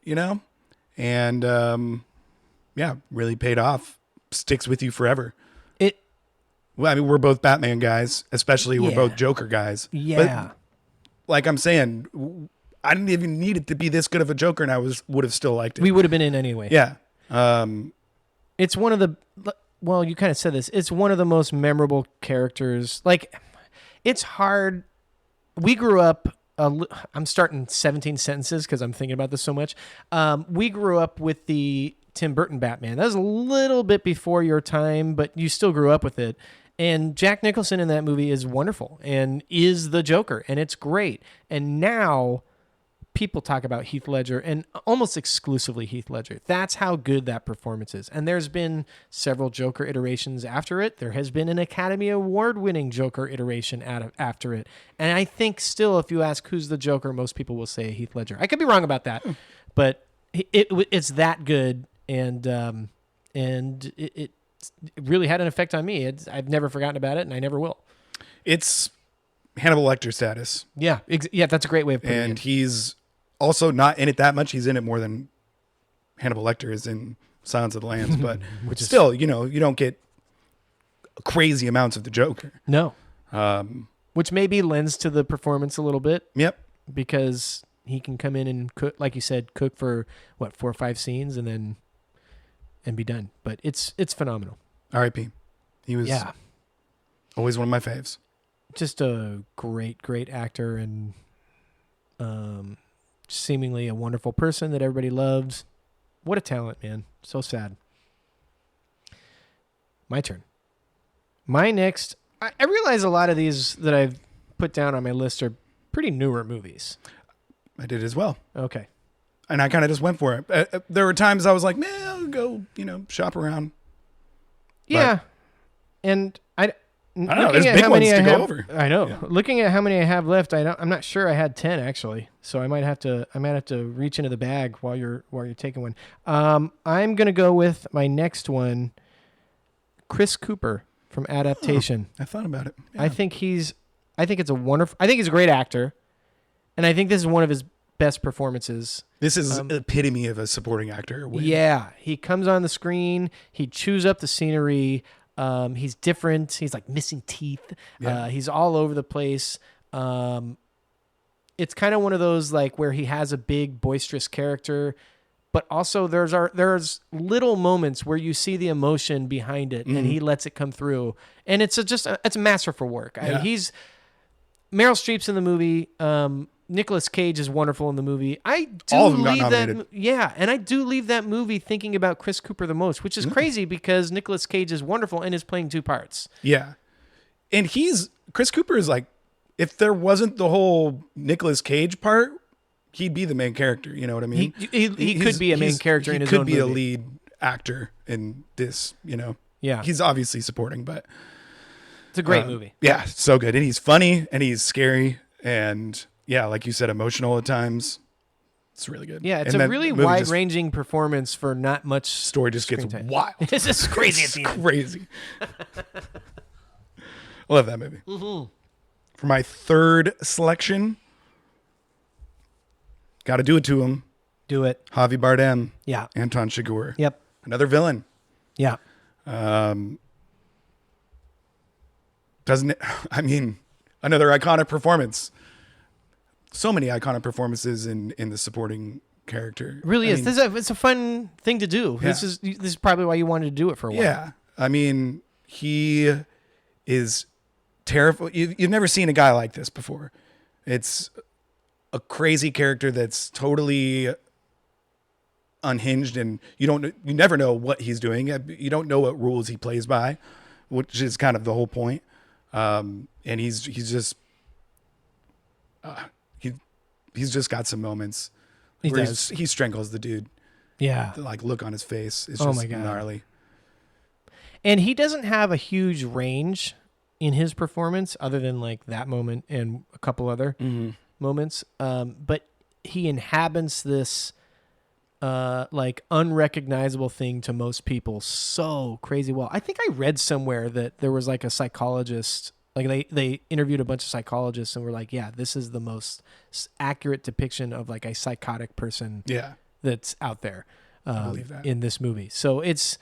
and really paid off. Sticks with you forever. Well, I mean, we're both Batman guys, especially we're both Joker guys. Yeah. But like I'm saying, I didn't even need it to be this good of a Joker, and I would have still liked it. We would have been in anyway. Yeah. It's one of the, well, you kind of said this. It's one of the most memorable characters. Like, it's hard. We grew up, I'm starting 17 sentences because I'm thinking about this so much. We grew up with the Tim Burton Batman. That was a little bit before your time, but you still grew up with it. And Jack Nicholson in that movie is wonderful and is the Joker, and it's great. And now people talk about Heath Ledger, and almost exclusively Heath Ledger. That's how good that performance is. And there's been several Joker iterations after it. There has been an Academy Award-winning Joker iteration after it. And I think still, if you ask who's the Joker, most people will say Heath Ledger. I could be wrong about that, but it's that good, and it really had an effect on me. I've never forgotten about it, and I never will. It's Hannibal Lecter status. Yeah, that's a great way of putting it. And he's also not in it that much. He's in it more than Hannibal Lecter is in Silence of the Lambs, but still, you don't get crazy amounts of the Joker. No. Which maybe lends to the performance a little bit. Yep. Because he can come in and cook, like you said, cook for 4 or 5 scenes and be done. But it's phenomenal. R.I.P. He was always one of my faves. Just a great actor, and seemingly a wonderful person that everybody loves. What a talent, man. So sad. My turn. My next, I realize a lot of these that I've put down on my list are pretty newer movies. I did as well. Okay. And I kind of just went for it. There were times I was like, man, I'll go, shop around. Yeah. And I don't know. There's big ones to go over. I know. Yeah. Looking at how many I have left, I'm not sure I had 10 actually. So I might have to reach into the bag while you're taking one. I'm gonna go with my next one, Chris Cooper from Adaptation. I thought about it. Yeah. I think he's a great actor, and I think this is one of his best performances. This is epitome of a supporting actor. Yeah, he comes on the screen. He chews up the scenery. He's different. He's like missing teeth. Yeah. He's all over the place. It's kind of one of those like where he has a big boisterous character, but also there's little moments where you see the emotion behind it, and he lets it come through. And it's a masterful work. Yeah. Meryl Streep's in the movie. Nicolas Cage is wonderful in the movie. I do all of them got leave nominated. and I do leave that movie thinking about Chris Cooper the most, which is crazy because Nicolas Cage is wonderful and is playing 2 parts. Yeah. And Chris Cooper is like, if there wasn't the whole Nicolas Cage part, he'd be the main character. You know what I mean? He could be a main character in his own movie. He could be a lead actor in this, Yeah. He's obviously supporting, but It's a great movie. yeah, so good. And he's funny and he's scary and yeah, like you said, emotional at times. It's really good. Yeah, it's and a really wide-ranging performance for not much story just gets time. wild. It's just crazy at the end. Crazy. I love that movie. Mm-hmm. For my third selection, got to do it to him. Do it. Javi Bardem. Yeah. Anton Chigurh. Yep. Another villain. Yeah. Doesn't it? I mean, another iconic performance. So many iconic performances in the supporting character. It really is. It's a fun thing to do. Yeah. This is probably why you wanted to do it for a while. Yeah. I mean, he is terrible. You've never seen a guy like this before. It's a crazy character that's totally unhinged, and you never know what he's doing. You don't know what rules he plays by, which is kind of the whole point. And he's just he's just got some moments where he strangles the dude. Yeah. The look on his face is Oh just my God. gnarly. And he doesn't have a huge range in his performance other than like that moment and a couple other moments. But he inhabits this like unrecognizable thing to most people so crazy well. I think I read somewhere that there was like a psychologist, like they interviewed a bunch of psychologists and were like, yeah, this is the most accurate depiction of like a psychotic person that's out there I believe that. in this movie. So this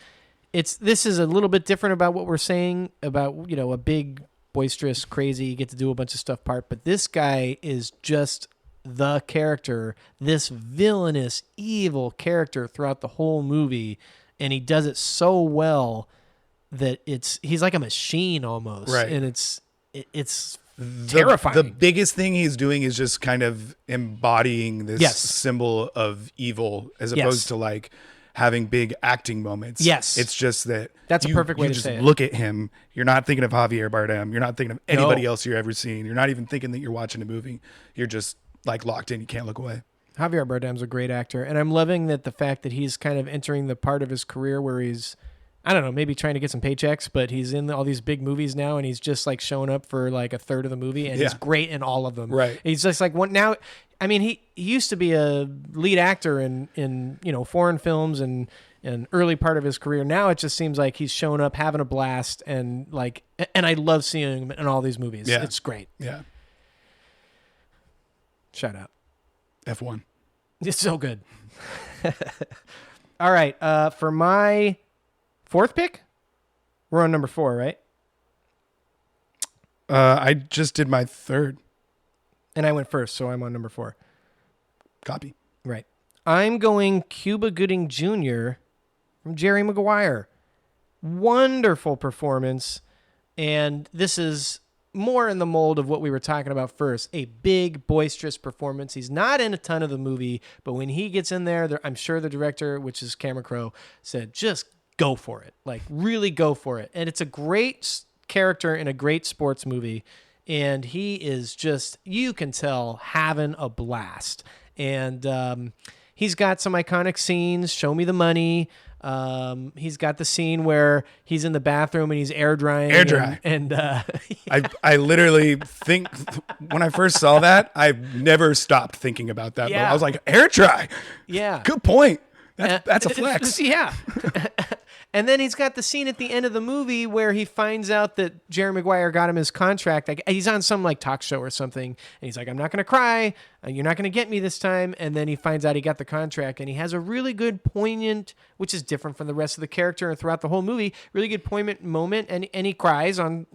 is a little bit different about what we're saying about, a big, boisterous, crazy, get to do a bunch of stuff part. But this guy is just the character, this villainous, evil character throughout the whole movie. And he does it so well that he's like a machine almost. Right. And it's terrifying. The biggest thing he's doing is just kind of embodying this symbol of evil as opposed to like having big acting moments. Yes. It's just that's a perfect way to say it. Look at him. You're not thinking of Javier Bardem. You're not thinking of anybody else you've ever seen. You're not even thinking that you're watching a movie. You're just like locked in. You can't look away. Javier Bardem's a great actor, and I'm loving that the fact that he's kind of entering the part of his career where he's, I don't know, maybe trying to get some paychecks, but he's in all these big movies now, and he's just like showing up for like a third of the movie, and he's great in all of them. Right. He's just like one now. I mean, he used to be a lead actor in foreign films and an early part of his career. Now it just seems like he's showing up, having a blast, and I love seeing him in all these movies. Yeah. It's great. Yeah. Shout out. F1. It's so good. All right. For my fourth pick, we're on number 4, right? I just did my third. And I went first, so I'm on number 4. Copy. Right. I'm going Cuba Gooding Jr. from Jerry Maguire. Wonderful performance. And this is more in the mold of what we were talking about first. A big, boisterous performance. He's not in a ton of the movie, but when he gets in there, I'm sure the director, which is Cameron Crowe, said, just go for it. Like, really go for it. And it's a great character in a great sports movie. And he is just, you can tell, having a blast. And he's got some iconic scenes. Show Me the Money. He's got the scene where he's in the bathroom and he's air drying. Air dry. And I literally think when I first saw that, I never stopped thinking about that. Yeah. I was like, air dry. Yeah. Good point. That's a flex. Yeah. And then he's got the scene at the end of the movie where he finds out that Jerry Maguire got him his contract. Like, he's on some like talk show or something, and he's like, "I'm not going to cry. You're not going to get me this time." And then he finds out he got the contract, and he has a really good poignant, which is different from the rest of the character and throughout the whole movie. Really good poignant moment, and he cries on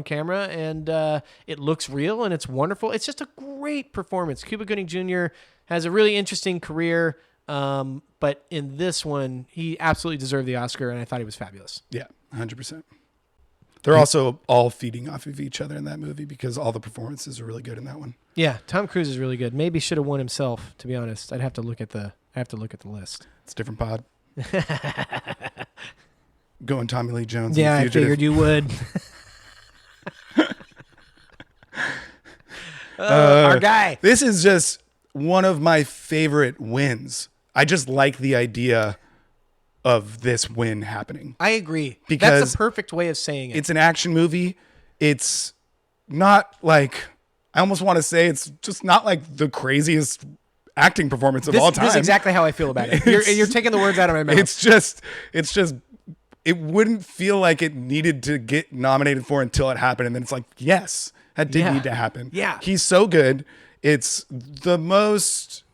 camera, and it looks real and it's wonderful. It's just a great performance. Cuba Gooding Jr. has a really interesting career. But in this one, he absolutely deserved the Oscar, and I thought he was fabulous. Yeah, 100%. They're also all feeding off of each other in that movie because all the performances are really good in that one. Yeah, Tom Cruise is really good. Maybe should have won himself, to be honest. I'd have to look at the list. It's a different pod. Going Tommy Lee Jones. Yeah, I figured you would. Our guy. This is just one of my favorite wins. I just like the idea of this win happening. I agree. Because that's a perfect way of saying it. It's an action movie. It's not like, I almost want to say it's just not like the craziest acting performance of all time. This is exactly how I feel about it. You're taking the words out of my mouth. It's just, it wouldn't feel like it needed to get nominated for until it happened. And then it's like, yes, that did need to happen. Yeah. He's so good. It's the most,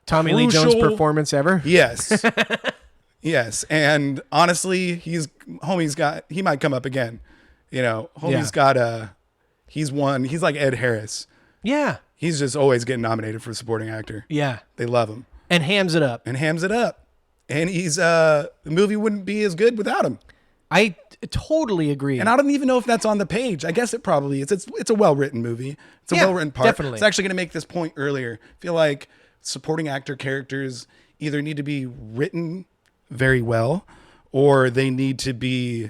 Tommy Lee Jones performance ever. Yes. Yes. And honestly, he might come up again. He's won. He's like Ed Harris. Yeah. He's just always getting nominated for supporting actor. Yeah. They love him. And hams it up. And he's, the movie wouldn't be as good without him. I totally agree. And I don't even know if that's on the page. I guess it probably is. It's a well-written movie. It's a well-written part. Definitely. It's actually going to make this point earlier. I feel like supporting actor characters either need to be written very well or they need to be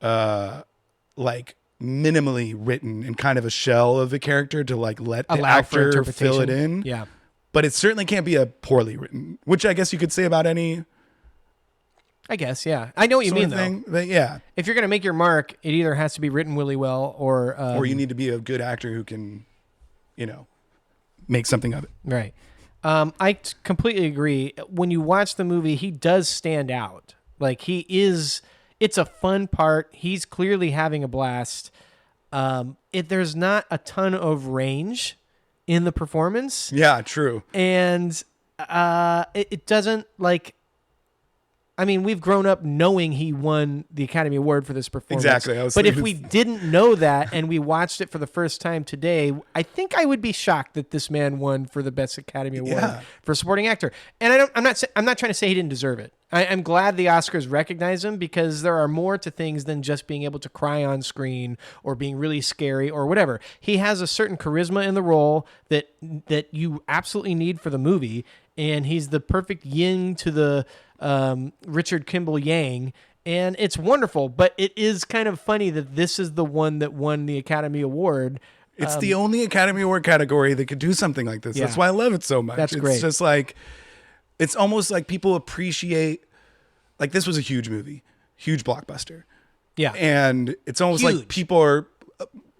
like minimally written in kind of a shell of the character to like let the actor fill it in. Yeah. But it certainly can't be a poorly written, which I guess you could say about any. I guess, yeah. I know what you mean, though. But yeah. If you're going to make your mark, it either has to be written really well or you need to be a good actor who can, make something of it. Right. Completely agree. When you watch the movie, he does stand out. Like, it's a fun part. He's clearly having a blast. There's not a ton of range in the performance. Yeah, true. And it doesn't, like... I mean, we've grown up knowing he won the Academy Award for this performance. Exactly. But if we didn't know that and we watched it for the first time today, I think I would be shocked that this man won for the Best Academy Award for supporting actor. And I'm not trying to say he didn't deserve it. I'm glad the Oscars recognize him because there are more to things than just being able to cry on screen or being really scary or whatever. He has a certain charisma in the role that you absolutely need for the movie, and he's the perfect yin to the Richard Kimball Yang, and it's wonderful. But it is kind of funny that this is the one that won the Academy Award It's the only Academy Award category that could do something like this. That's Yeah. why I love it so much. That's it's great. just like, it's almost like people appreciate, like this was a huge movie, huge blockbuster. Yeah. And it's almost Huge. like people are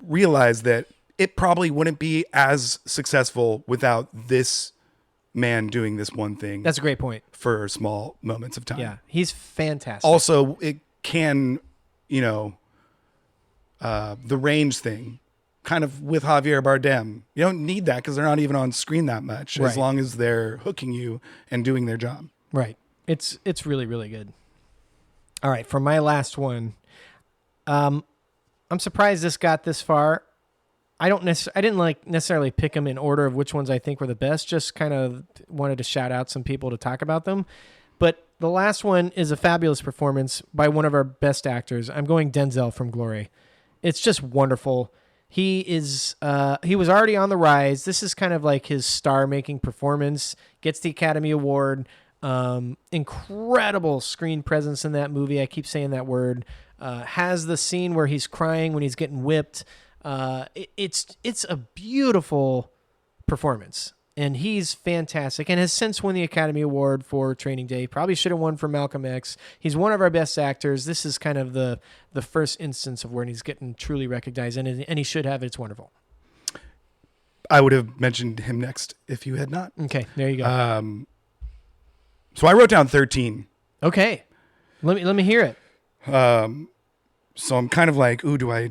realize that it probably wouldn't be as successful without this man doing this one thing. That's a great point. For small moments of time. Yeah. He's fantastic. Also, it can, the range thing, kind of with Javier Bardem. You don't need that because they're not even on screen that much, Right. as long as they're hooking you and doing their job. Right. It's really, really good. All right. For my last one, I'm surprised this got this far. I didn't necessarily pick them in order of which ones I think were the best. Just kind of wanted to shout out some people to talk about them. But the last one is a fabulous performance by one of our best actors. I'm going Denzel from Glory. It's just wonderful. He was already on the rise. This is kind of like his star-making performance. Gets the Academy Award. Incredible screen presence in that movie. I keep saying that word. Has the scene where he's crying when he's getting whipped. It's a beautiful performance, and he's fantastic, and has since won the Academy Award for Training Day. Probably should have won for Malcolm X. He's one of our best actors. This is kind of the first instance of when he's getting truly recognized, and he should have it. It's wonderful. I would have mentioned him next if you had not. Okay, there you go. So I wrote down 13. Okay, let me hear it. So I'm kind of like, ooh, do I?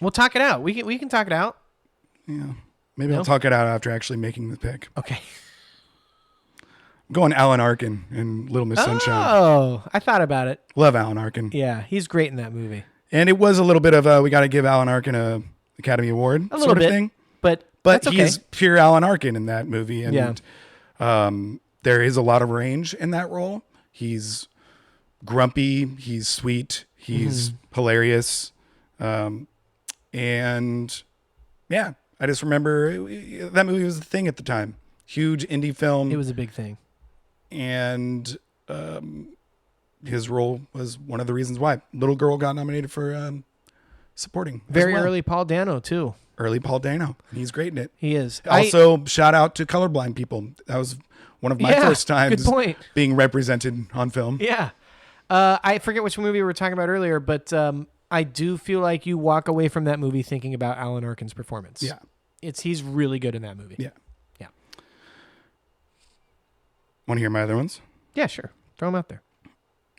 We'll talk it out. We can talk it out. Yeah, maybe I'll talk it out after actually making the pick. Okay. I'm going Alan Arkin in Little Miss Sunshine. Oh, I thought about it. Love Alan Arkin. Yeah, he's great in that movie. And it was a little bit of we got to give Alan Arkin a Academy Award A little sort of bit, thing. but that's okay. He's pure Alan Arkin in that movie, and Yeah. there is a lot of range in that role. He's grumpy, he's sweet, he's hilarious, and yeah, I just remember that movie was the thing at the time. Huge indie film. It was a big thing. And his role was one of the reasons why Little Girl got nominated for supporting. Very as well. early Paul Dano too. Early Paul Dano. He's great in it. He is. Also, shout out to colorblind people. That was one of my first times good point. being represented on film. Yeah. I forget which movie we were talking about earlier, but I do feel like you walk away from that movie thinking about Alan Arkin's performance. Yeah. He's really good in that movie. Yeah. Yeah. Want to hear my other ones? Yeah, sure. Throw them out there.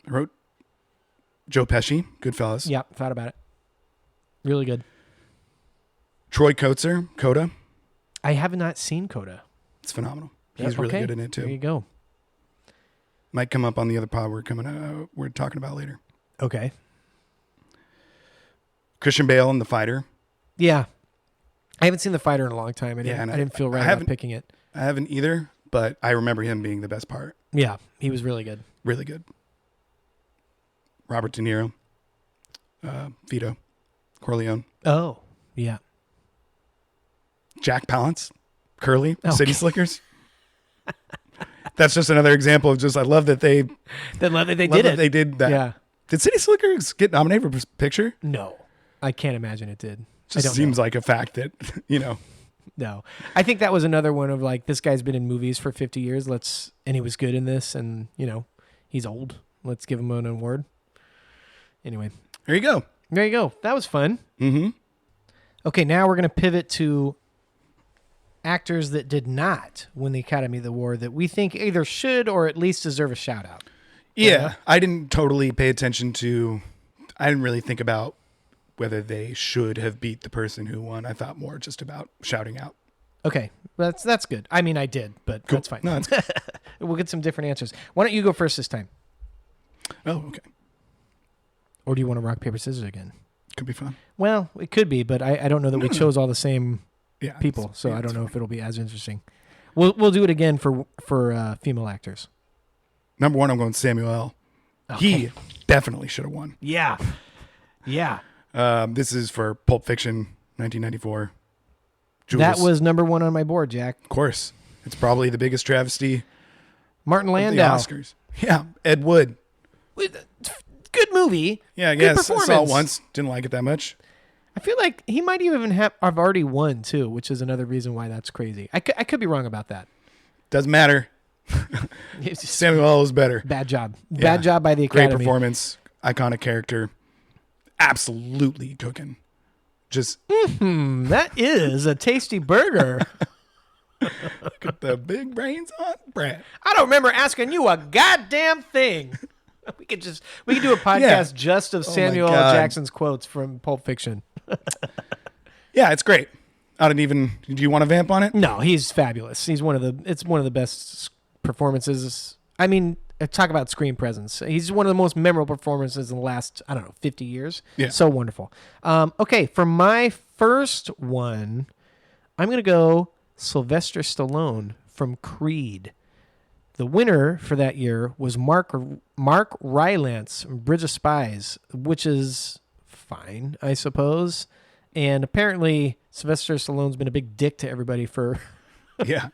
I wrote Joe Pesci, Goodfellas. Yeah, thought about it. Really good. Troy Kotsur, Coda. I have not seen Coda. It's phenomenal. Yeah, He's really okay. good in it too. There you go. Might come up on the other pod we're talking about later. Okay. Christian Bale in The Fighter. Yeah. I haven't seen The Fighter in a long time. I and didn't feel right I about haven't- picking it. I haven't either, but I remember him being the best part. Yeah, he was really good. Really good. Robert De Niro. Vito Corleone. Oh, yeah. Jack Palance. Curly. Okay. City Slickers. That's just another example of just, I love that they They love did that it. they did that. Yeah. Did City Slickers get nominated for picture? No, I can't imagine it did. Just seems like a fact that, No, I think that was another one of like, this guy's been in movies for 50 years. And he was good in this, and he's old. Let's give him an award. Anyway, there you go. there you go. That was fun. Mm-hmm. Okay, now we're going to pivot to actors that did not win the Academy Award that we think either should or at least deserve a shout out. Yeah, I didn't totally pay attention to, I didn't really think about whether they should have beat the person who won. I thought more just about shouting out. Okay, that's good. I mean, I did, but Cool. that's fine. No, that's good. We'll get some different answers. Why don't you go first this time? Oh, okay. Or do you want to rock, paper, scissors again? Could be fun. Well, it could be, but I don't know that we chose all the same Yeah. people, so I it's don't know fine. if it'll be as interesting. We'll do it again for female actors. Number one, I'm going Samuel L. Okay. He definitely should have won. Yeah. Yeah. This is for Pulp Fiction, 1994. That was number one on my board, Jack. Of course. It's probably the biggest travesty Martin of the Landau. Oscars. Yeah, Ed Wood. Good movie. Yeah, I Good guess I saw it performance. once. Didn't like it that much. I feel like he might even have already won too, which is another reason why that's crazy. I could be wrong about that. Doesn't matter. It's just Samuel L. was better. bad job. Yeah. Bad job by the Great Academy. performance. Iconic character. Absolutely cooking. Just That is a tasty burger. look at the big brains on Brad. I don't remember asking you a goddamn thing. We could do a podcast Yeah. just of Samuel L. God. Jackson's quotes from Pulp Fiction. Yeah, it's great. I didn't even. Do you want to vamp on it? No, he's fabulous. It's one of the best performances. I mean, talk about screen presence. He's one of the most memorable performances in the last, 50 years. Yeah. So wonderful. Okay, for my first one, I'm going to go Sylvester Stallone from Creed. The winner for that year was Mark Rylance from Bridge of Spies, which is fine, I suppose. And apparently, Sylvester Stallone's been a big dick to everybody for Yeah,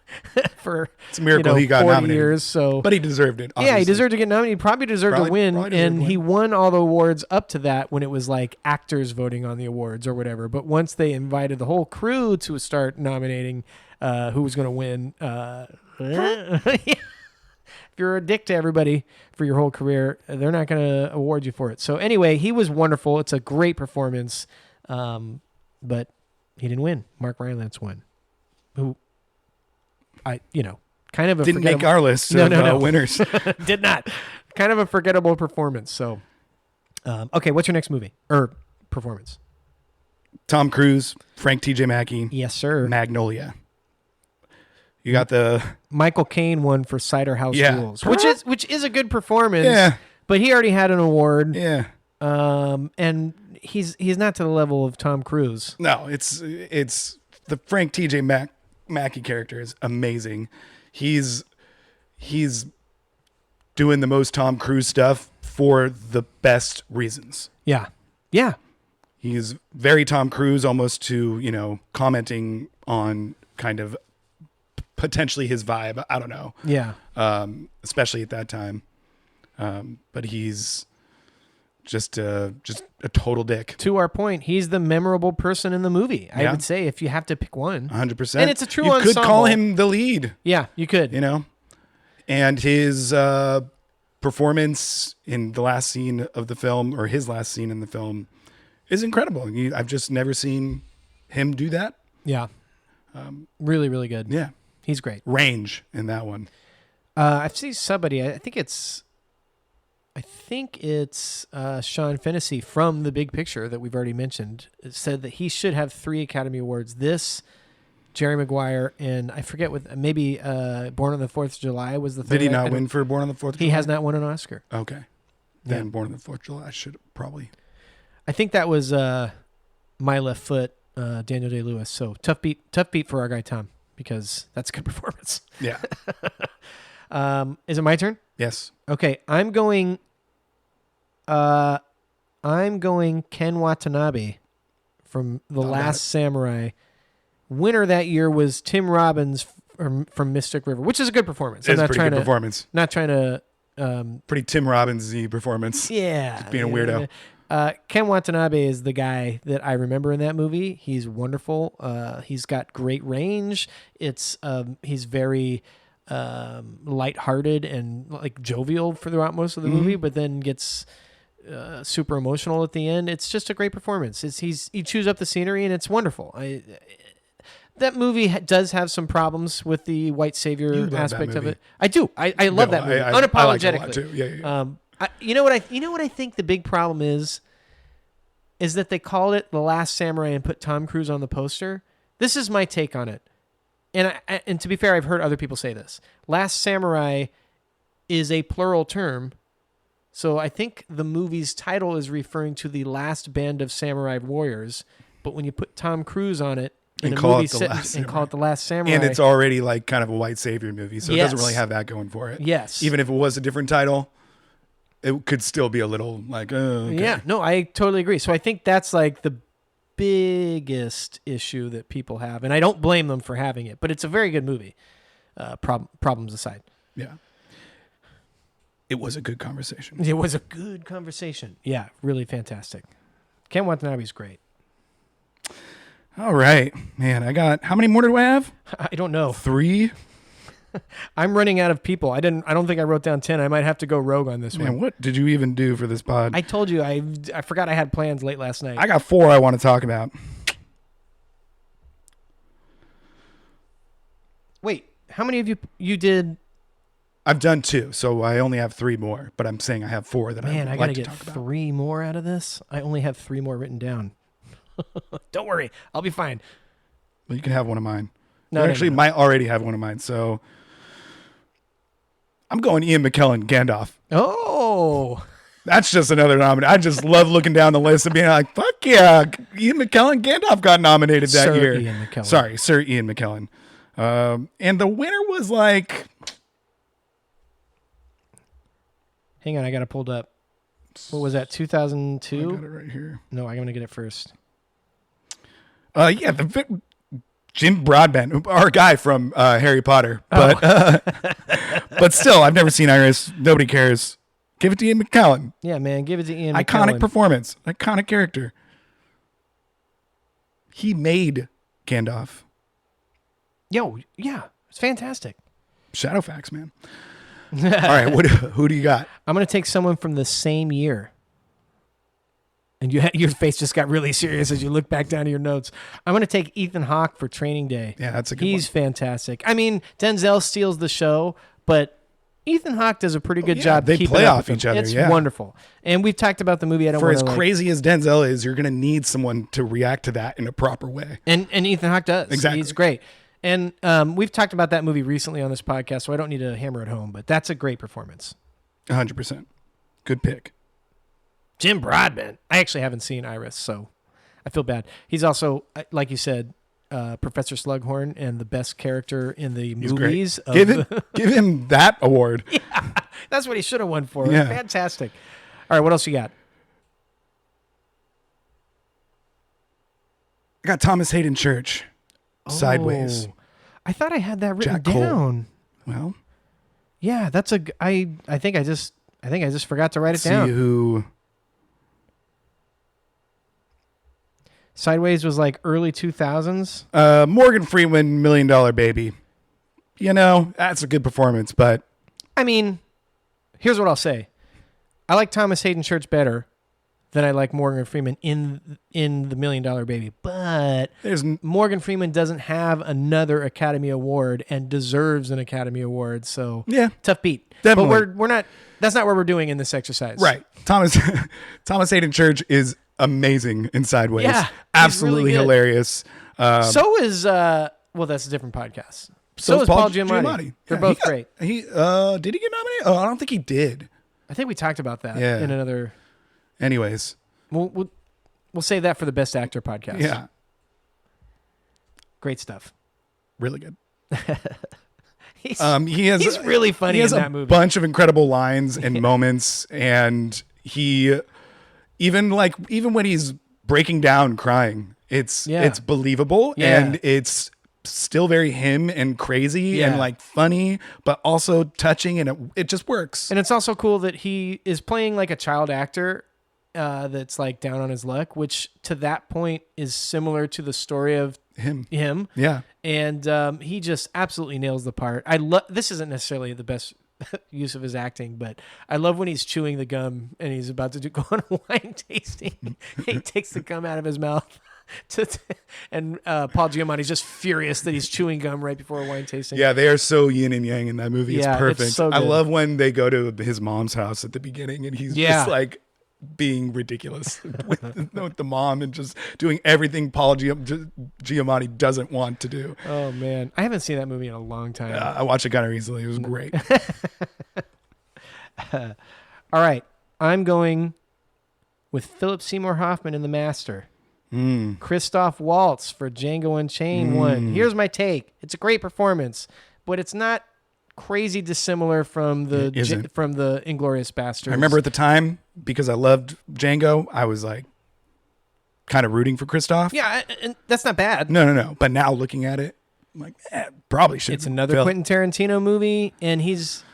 for it's a miracle he got 40 nominated. years. So, But he deserved it. yeah, he Obviously. deserved to get nominated. He probably deserved to win, probably deserved and to he win. won all the awards up to that when it was like actors voting on the awards or whatever. But once they invited the whole crew to start nominating who was going to win, if you're a dick to everybody for your whole career, they're not going to award you for it. So anyway, he was wonderful. It's a great performance, but he didn't win. Mark Rylance won, who kind of a Didn't make forgettable- our list No, of no. winners. did not. Kind of a forgettable performance. So, okay, what's your next movie or performance? Tom Cruise, Frank T.J. Mackey, Yes, sir. Magnolia. You got the Michael Caine won for Cider House Yeah. Rules, which is a good performance. Yeah. But he already had an award. yeah. And he's not to the level of Tom Cruise. No, it's the Frank T.J. Mackey character is amazing. He's doing the most Tom Cruise stuff for the best reasons. Yeah. Yeah. He's very Tom Cruise, almost to, commenting on kind of potentially his vibe. I don't know. Yeah. Especially at that time. But he's just a total dick. To our point, he's the memorable person in the movie. I Yeah. would say if you have to pick one. 100%. And it's a true You could call ensemble. him the lead, Yeah, you could. and his performance in the last scene of the film, or his last scene in the film, is incredible. I've just never seen him do that. Yeah. Really, really good. Yeah. He's great. Range in that one. I've seen somebody. I think it's Sean Fennessy from The Big Picture that we've already mentioned. It said that he should have 3 Academy Awards. This, Jerry Maguire, and I forget what. Maybe Born on the 4th of July was the third. Did he I not don't- win for Born on the 4th of July? He has not won an Oscar. Okay. Then Born on the 4th of July should probably. I think that was My Left Foot, Daniel Day-Lewis. So tough beat for our guy Tom, because that's a good performance. Yeah. Is it my turn? Yes. Okay, I'm going Ken Watanabe from The Thought about Last it. Samurai. Winner that year was Tim Robbins from Mystic River, which is a good performance. It's a pretty good performance. Not trying to. Pretty Tim Robbins-y performance. Yeah, Just being a weirdo. Ken Watanabe is the guy that I remember in that movie. He's wonderful. He's got great range. He's very lighthearted and like jovial throughout most of the movie, but then gets super emotional at the end. It's just a great performance. He chews up the scenery and it's wonderful. That movie does have some problems with the white savior You love that aspect of movie. it. I do. I love that movie I like it a lot unapologetically. too. Yeah. You know what I think the big problem is that they called it The Last Samurai and put Tom Cruise on the poster. This is my take on it. And to be fair, I've heard other people say this. Last Samurai is a plural term. So I think the movie's title is referring to the last band of samurai warriors, but when you put Tom Cruise on it in And a call movie it The set Last and call it The Last Samurai. And it's already like kind of a white savior movie, so it doesn't Yes. really have that going for it. Yes. Even if it was a different title, it could still be a little like, okay. Yeah, no, I totally agree. So I think that's like the biggest issue that people have, and I don't blame them for having it, but it's a very good movie. Problems aside, Yeah. It was a good conversation. it was a good conversation. Yeah, really fantastic. Ken Watanabe's great. All right, man. How many more do I have? I don't know. 3. I'm running out of people. I don't think I wrote down 10. I might have to go rogue on this Man, one. what did you even do for this pod? I told you I forgot I had plans late last night. I got 4 I want to talk about. Wait, how many of you did? I've done 2, so I only have 3 more. But I'm saying I have 4 that Man, I I would gotta like to get talk about. 3 more out of this. I only have 3 more written down. Don't worry, I'll be fine. Well, you can have one of mine. No, You no, actually no. might already have one of mine. So I'm going Ian McKellen, Gandalf. Oh, That's just another nominee. I just love looking down the list and being like, fuck yeah, Ian McKellen, Gandalf got nominated that Sir year. Ian McKellen. Sorry, Sir Ian McKellen. And the winner was like, hang on, I got it pulled up. What was that? I got 2002? it right here. No, I'm gonna get it first. Yeah, Jim Broadbent, our guy from Harry Potter, but but still, I've never seen Iris. Nobody cares. Give it to Ian McKellen. Yeah, man, give it to Ian Iconic McKellen. performance, iconic character. He made Gandalf. Yo, yeah, it's fantastic. Shadowfax, man. All right, who do you got? I'm gonna take someone from the same year. And your face just got really serious as you look back down to your notes. I'm going to take Ethan Hawke for Training Day. Yeah, that's a good He's fantastic. I mean, Denzel steals the show, but Ethan Hawke does a pretty good job. They keeping play up off with each him. other, It's yeah. wonderful. And we've talked about the movie. I don't For want as to crazy as Denzel is, you're going to need someone to react to that in a proper way. And Ethan Hawke does. Exactly. He's great. And we've talked about that movie recently on this podcast, so I don't need to hammer it home. But that's a great performance. 100%. Good pick. Jim Broadbent. I actually haven't seen Iris, so I feel bad. He's also, like you said, Professor Slughorn and the best character in the He's movies. great. Give him that award. Yeah, that's what he should have won for. Yeah. Fantastic. All right, what else you got? I got Thomas Hayden Church. Sideways. Oh, I thought I had that written Jack Cole. down. Well, Yeah, that's I think I just forgot to write it see down. who. Sideways was like early 2000s. Morgan Freeman, $1 Million Baby. You know, that's a good performance, but I mean, here's what I'll say. I like Thomas Hayden Church better than I like Morgan Freeman in the $1 Million Baby. But there's Morgan Freeman doesn't have another Academy Award and deserves an Academy Award. So yeah, tough beat. Definitely. But we're not. That's not what we're doing in this exercise. right. Thomas Hayden Church is amazing in Sideways. Yeah, he's absolutely really good. hilarious. So is well, that's a different podcast. So is Paul Giamatti. They're Yeah, both he got- great. He did he get nominated? Oh, I don't think he did. I think we talked about that Yeah. in another. Anyways, We'll save that for the Best Actor podcast. yeah, Great stuff. really good. He's He's really funny He has in a that movie. bunch of incredible lines and moments, and he even when he's breaking down crying, it's believable Yeah. and it's still very him and crazy Yeah. and like funny, but also touching, and it just works. And it's also cool that he is playing like a child actor that's like down on his luck, which to that point is similar to the story of Him, him. yeah, And he just absolutely nails the part. I love. This isn't necessarily the best use of his acting, but I love when he's chewing the gum and he's about to go on a wine tasting. He takes the gum out of his mouth. And Paul Giamatti's just furious that he's chewing gum right before a wine tasting. yeah. They are so yin and yang in that movie. Yeah, It's perfect. it's so I good. love when they go to his mom's house at the beginning, and he's Yeah. just like being ridiculous with the mom and just doing everything Paul Giamatti doesn't want to do. Oh man, I haven't seen that movie in a long time. I watched it kind of recently. It was great. All right, I'm going with Philip Seymour Hoffman in The Master. Christoph Waltz for Django Unchained won. Here's my take. It's a great performance, but it's not crazy dissimilar from It isn't. from the Inglourious Basterds. I remember at the time, because I loved Django, I was like kind of rooting for Christoph. Yeah, and that's not bad. No. But now looking at it, I'm like, probably should. It's another Quentin Tarantino movie, and he's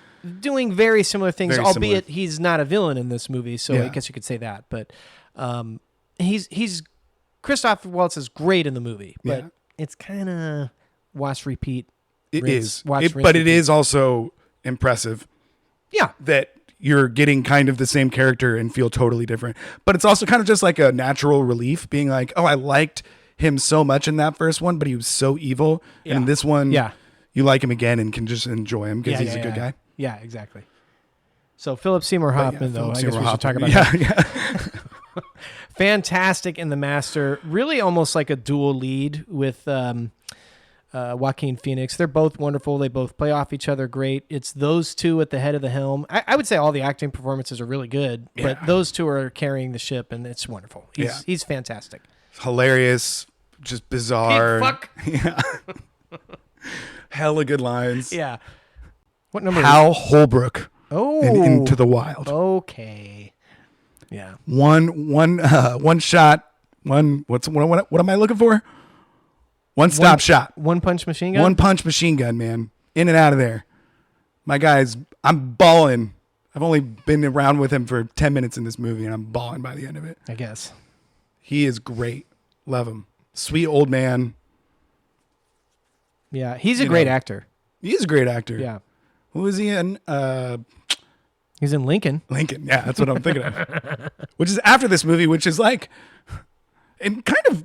doing very similar things, Very albeit similar. he's not a villain in this movie, so I Yeah. guess you could say that. But he's Christoph Waltz is great in the movie, but Yeah. it's kind of watch, repeat. It rinse, is. watch, rinse, But it repeat. is also impressive Yeah. that you're getting kind of the same character and feel totally different. But it's also kind of just like a natural relief being like, oh, I liked him so much in that first one, but he was so evil. Yeah. And in this one, Yeah. you like him again and can just enjoy him because he's a good guy. Yeah, exactly. So Philip Seymour Hoffman, though, I guess we should talk about yeah, that. yeah. Fantastic in The Master. Really almost like a dual lead with Joaquin Phoenix. They're both wonderful. They both play off each other great. It's those two at the head of the helm. I would say all the acting performances are really good, but those two are carrying the ship, and it's wonderful. He's fantastic. Hilarious, just bizarre. Fuck. Yeah. Hella good lines. Yeah. What number? Hal Holbrook Oh. in Into the Wild. Okay. Yeah. One shot. What am I looking for? One stop shot. One punch machine gun? One punch machine gun, man. In and out of there. My guy's, I'm balling. I've only been around with him for 10 minutes in this movie, and I'm balling by the end of it. I guess. He is great. Love him. Sweet old man. Yeah. He's a great actor. He is a great actor. Yeah. Who is he in? He's in Lincoln. Lincoln. Yeah, that's what I'm thinking of. Which is after this movie, which is like, and kind of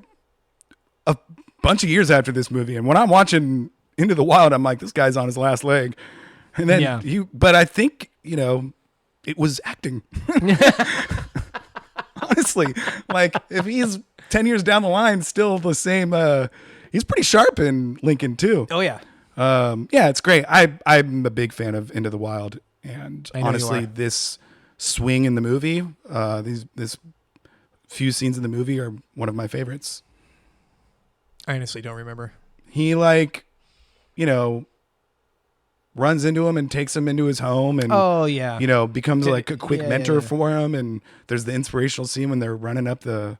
a bunch of years after this movie. And when I'm watching Into the Wild, I'm like, this guy's on his last leg. And then but I think, it was acting. Honestly, like if he's 10 years down the line, still the same, he's pretty sharp in Lincoln too. Oh, yeah. Yeah, it's great. I'm a big fan of Into the Wild. And I know you honestly, are. this swing in the movie, this few scenes in the movie are one of my favorites. I honestly don't remember. He runs into him and takes him into his home and becomes like a quick mentor for him. And there's the inspirational scene when they're running up the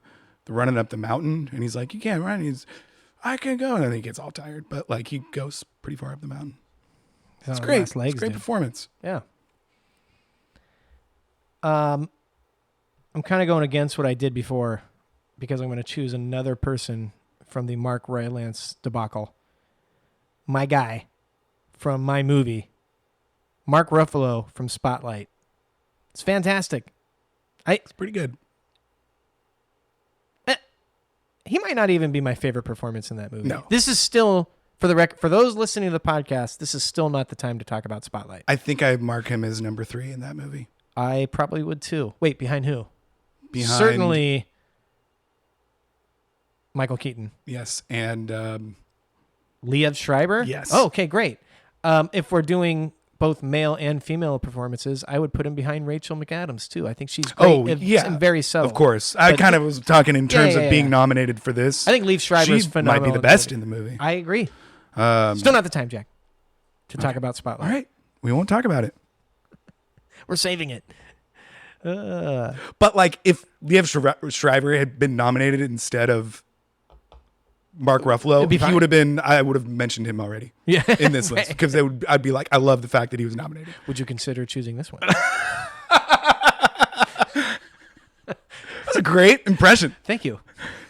mountain and he's like, you can't run. I can go. And then he gets all tired, but like he goes pretty far up the mountain. It's great. It's a great performance. Yeah. I'm kind of going against what I did before because I'm going to choose another person from the Mark Rylance debacle. My guy from my movie, Mark Ruffalo from Spotlight. It's fantastic. It's pretty good. He might not even be my favorite performance in that movie. No. This is still, for the record, for those listening to the podcast, this is still not the time to talk about Spotlight. I think I mark him as number 3 in that movie. I probably would too. Wait, behind who? Behind Certainly Michael Keaton. Yes, and Liev Schreiber? Yes. Oh, okay, great. If we're doing both male and female performances, I would put him behind Rachel McAdams too. I think she's great. And very subtle. Of course. I kind of was talking in terms of being yeah. nominated for this. I think Liev Schreiber is phenomenal. Might be the best in the movie. I agree. Still not the time, Jack, to talk about Spotlight. All right. We won't talk about it. We're saving it. But like if Liev Schreiber had been nominated instead of Mark Ruffalo, I would have mentioned him already in this list because I'd be like, I love the fact that he was nominated. Would you consider choosing this one? That's a great impression. Thank you.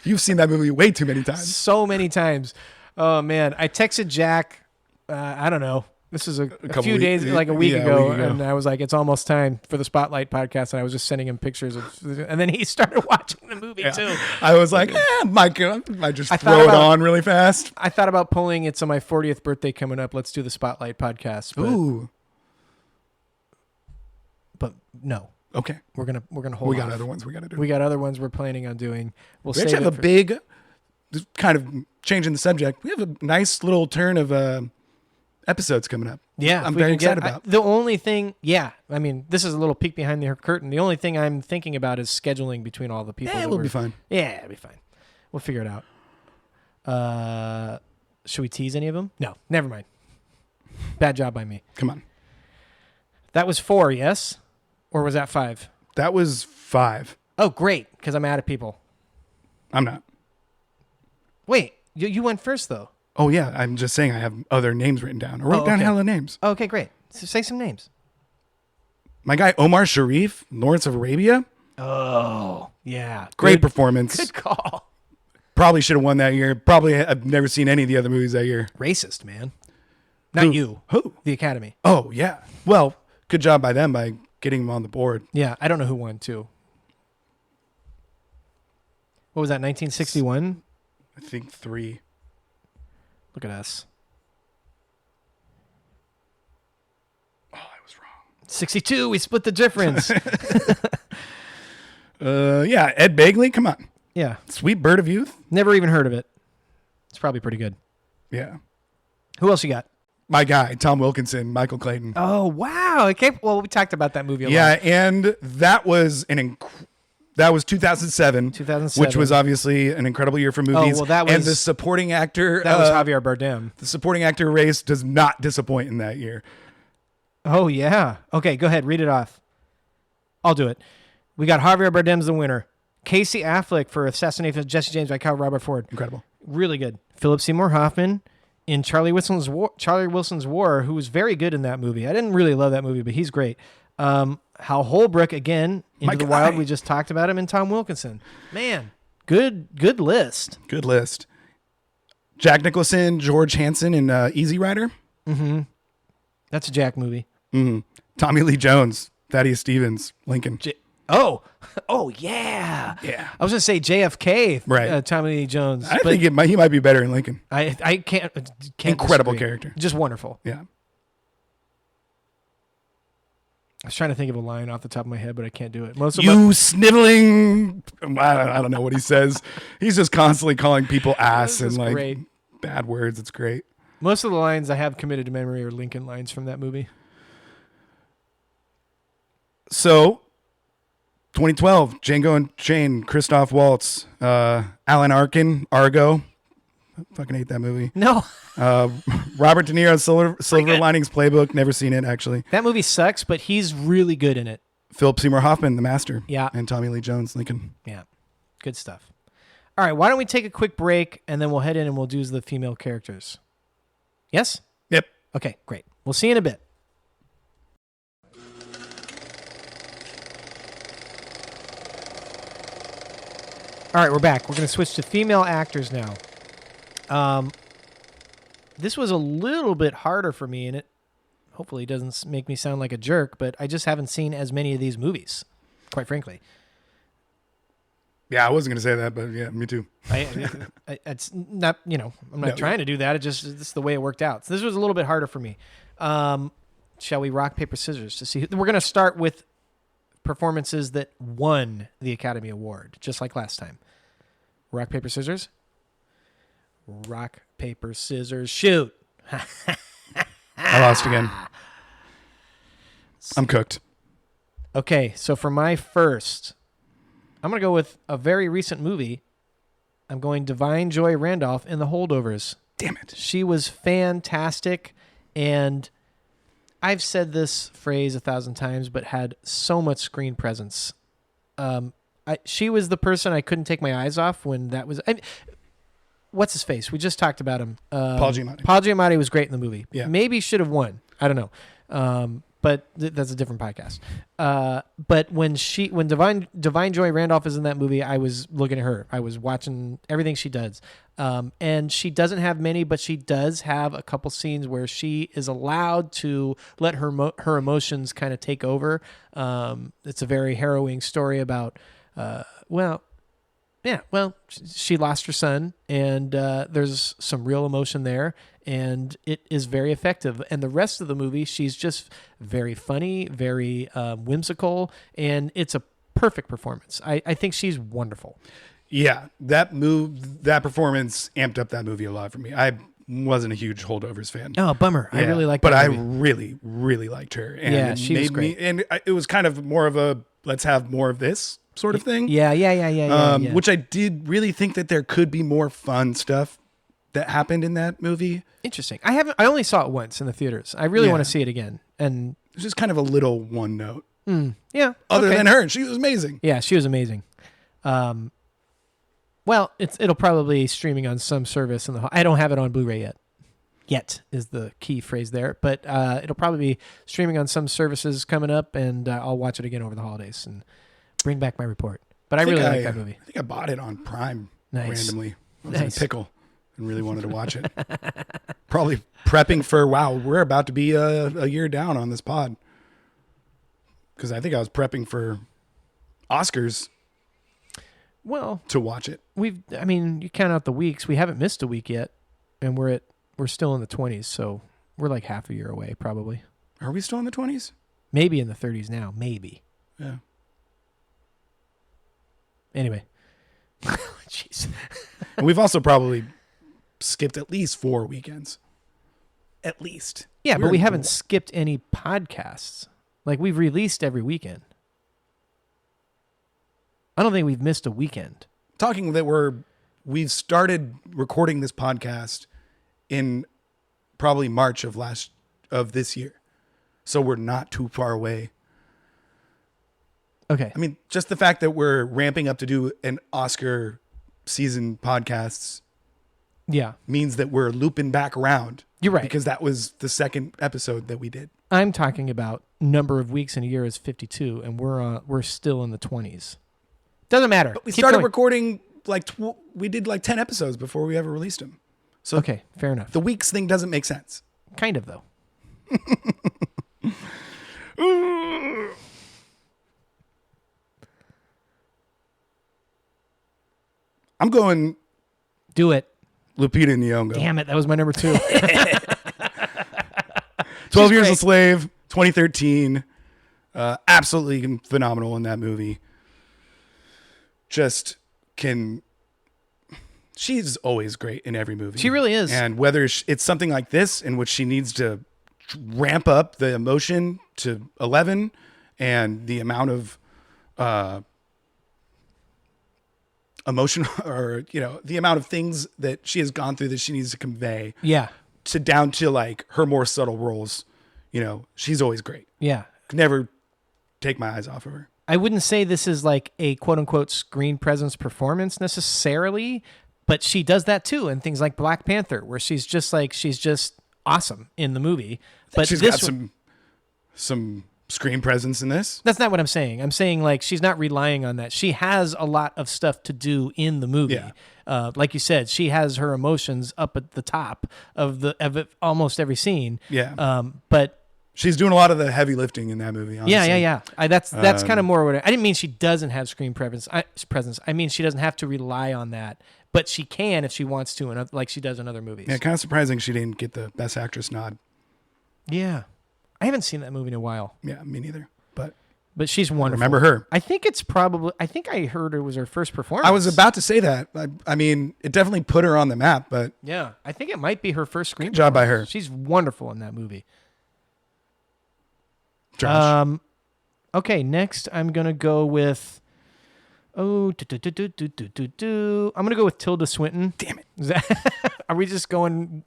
You've seen that movie way too many times. So many times. Oh, man. I texted Jack, I don't know. This is a few days, like a week ago, and I was like, it's almost time for the Spotlight podcast, and I was just sending him pictures and then he started watching the movie too. I was like, Mike, I just throw it on really fast. I thought about pulling it's on my 40th birthday coming up. Let's do the Spotlight podcast. Ooh. But no. Okay. We're gonna hold We got off. other ones we got to do. We got other ones we're planning on doing. We actually have a big, kind of changing the subject. We have a nice little turn of episodes coming up. Yeah. I'm very excited about. The only thing, I mean, this is a little peek behind the curtain. The only thing I'm thinking about is scheduling between all the people. Yeah, we'll be fine. Yeah, it'll be fine. We'll figure it out. Should we tease any of them? No, never mind. Bad job by me. Come on. That was 4, yes? Or was that 5? That was 5. Oh, great, because I'm out of people. I'm not. Wait, you went first, though. Oh, yeah. I'm just saying I have other names written down. I wrote down hella names. Oh, okay, great. So say some names. My guy, Omar Sharif, Lawrence of Arabia. Oh, yeah. Great performance. Good call. Probably should have won that year. Probably I've never seen any of the other movies that year. Racist, man. Not you. Who? The Academy. Oh, yeah. Well, good job by them by getting him on the board. Yeah, I don't know who won, too. What was that, 1961? I think 3. Look at us. Oh, I was wrong. 62, we split the difference. Yeah, Ed Begley, come on. Yeah. Sweet Bird of Youth. Never even heard of it. It's probably pretty good. Yeah. Who else you got? My guy, Tom Wilkinson, Michael Clayton. Oh, wow. Okay. Well, we talked about that movie a lot. Yeah, and that was that was 2007, 2007. which was obviously an incredible year for movies. well, that was- and the supporting actor. That was Javier Bardem. The supporting actor race does not disappoint in that year. Oh, yeah. Okay, go ahead. Read it off. I'll do it. We got Javier Bardem's the winner. Casey Affleck for Assassination of Jesse James by Kyle Robert Ford. Incredible. Really good. Philip Seymour Hoffman in Charlie Wilson's War, who was very good in that movie. I didn't really love that movie, but he's great. Hal Holbrook again, Into the Wild. We just talked about him, and Tom Wilkinson. Man, good list. Good list. Jack Nicholson, George Hansen in Easy Rider. Mm-hmm. That's a Jack movie. Mm-hmm. Tommy Lee Jones, Thaddeus Stevens, Lincoln. Oh yeah. Yeah. I was gonna say JFK, right? Tommy Lee Jones. I think he might be better in Lincoln. I can't Incredible disagree. character, just wonderful. Yeah. I was trying to think of a line off the top of my head, but I can't do it. Sniveling. I don't know what he says. He's just constantly calling people ass and like great. Bad words. It's great. Most of the lines I have committed to memory are Lincoln lines from that movie. So, 2012, Django Unchained, Christoph Waltz, Alan Arkin, Argo. I fucking hate that movie. No. Robert De Niro, Silver Linings Playbook. Never seen it, actually. That movie sucks, but he's really good in it. Philip Seymour Hoffman, The Master. Yeah. And Tommy Lee Jones, Lincoln. Yeah. Good stuff. All right, why don't we take a quick break, and then we'll head in and we'll do the female characters. Yes? Yep. Okay, great. We'll see you in a bit. All right, we're back. We're going to switch to female actors now. This was a little bit harder for me, and it hopefully doesn't make me sound like a jerk, but I just haven't seen as many of these movies, quite frankly. Yeah, I wasn't going to say that, but yeah, me too. It's not, I'm not trying to do that. It's the way it worked out. So this was a little bit harder for me. Shall we rock, paper, scissors to see? We're going to start with performances that won the Academy Award, just like last time. Rock, paper, scissors. Rock, paper, scissors, shoot. I lost again. I'm cooked. Okay, so for my first, I'm going to go with a very recent movie. I'm going Divine Joy Randolph in The Holdovers. Damn it. She was fantastic, and I've said this phrase 1,000 times, but had so much screen presence. She was the person I couldn't take my eyes off when that was... what's his face? We just talked about him. Paul Giamatti. Paul Giamatti was great in the movie. Yeah. Maybe should have won. I don't know. But that's a different podcast. But when Divine Joy Randolph is in that movie, I was looking at her. I was watching everything she does. And she doesn't have many, but she does have a couple scenes where she is allowed to let her emotions kind of take over. It's a very harrowing story about, she lost her son, and there's some real emotion there, and it is very effective. And the rest of the movie, she's just very funny, very whimsical, and it's a perfect performance. I think she's wonderful. Yeah, that performance amped up that movie a lot for me. I wasn't a huge Holdovers fan. Oh, bummer. Yeah, I really liked but that I movie. really liked her. And yeah, she was great. It was kind of more of a let's have more of this sort of thing. Yeah. Which I did really think that there could be more fun stuff that happened in that movie. Interesting. I only saw it once in the theaters. I really want to see it again. And it was just kind of a little one note. Yeah. Other than her, she was amazing. Yeah, she was amazing. Well, it'll probably be streaming on some service. I don't have it on Blu-ray yet. Yet is the key phrase there. But it'll probably be streaming on some services coming up, and I'll watch it again over the holidays and bring back my report. But I really like that movie. I think I bought it on Prime randomly. I was in a Nice. pickle and really wanted to watch it. Probably prepping for, wow, we're about to be a year down on this pod. Because I think I was prepping for Oscars Well, to watch it. I mean, you count out the weeks. We haven't missed a week yet, and we're still in the 20s, so we're like half a year away, probably. Are we still in the 20s? Maybe in the 30s now. Maybe. Yeah. Anyway. Jeez. And we've also probably skipped at least 4 weekends. At least. Yeah, but we haven't skipped any podcasts. Like, we've released every weekend. I don't think we've missed a weekend. Talking that we've started recording this podcast in probably March of this year. So we're not too far away. Okay. I mean, just the fact that we're ramping up to do an Oscar season podcasts Yeah. means that we're looping back around. You're right. Because that was the second episode that we did. I'm talking about number of weeks in a year is 52, and we're still in the 20s. Doesn't matter. But we Keep started going. recording we did like 10 episodes before we ever released them. So Okay, fair enough. the weeks thing doesn't make sense. Kind of, though. I'm going Do it. Lupita Nyong'o. Damn it, that was my number 2. 12 Years a great. Slave, 2013. Absolutely phenomenal in that movie. She's always great in every movie. She really is. And whether it's something like this in which she needs to ramp up the emotion to 11 and the amount of emotion or, the amount of things that she has gone through that she needs to convey Yeah. down to like her more subtle roles, she's always great. Yeah. Could never take my eyes off of her. I wouldn't say this is like a quote unquote screen presence performance necessarily, but she does that too in things like Black Panther, where she's just awesome in the movie. But She's got some screen presence in this. That's not what I'm saying. I'm saying like she's not relying on that. She has a lot of stuff to do in the movie. Yeah. Like you said, she has her emotions up at the top of almost every scene. Yeah. But She's doing a lot of the heavy lifting in that movie. Honestly. yeah. That's kind of more what I didn't mean. She doesn't have screen presence. I mean she doesn't have to rely on that, but she can if she wants to, and like she does in other movies. Yeah, kind of surprising she didn't get the Best Actress nod. Yeah. I haven't seen that movie in a while, Yeah, me neither. but she's wonderful. Remember her? I think I heard it was her first performance. I was about to say that. I mean, it definitely put her on the map, but Yeah, I think it might be her first screen. Good job by performance. her. She's wonderful in that movie. Josh. Okay, next I'm gonna go with I'm gonna go with Tilda Swinton. Damn it. Is that, are we just going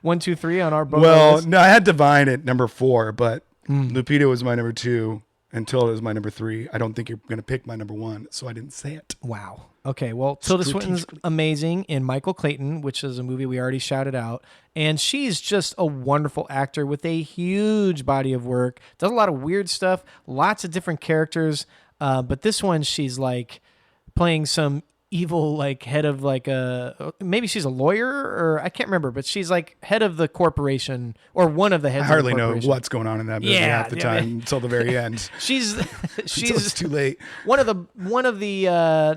1, 2, 3 on our boat? Well, no, I had Divine at number 4, but Lupita was my number 2 and Tilda was my number 3. I don't think you're going to pick my number 1, so I didn't say it. Wow. Okay, well, Tilda Swinton's Strategically. amazing in Michael Clayton, which is a movie we already shouted out. And she's just a wonderful actor with a huge body of work. Does a lot of weird stuff, lots of different characters. But this one, she's like playing some evil like head of like maybe she's a lawyer or I can't remember, but she's like head of the corporation or one of the heads I hardly of the know corporation. what's going on in that movie half the time until the very end. She's Until it's too late. one of the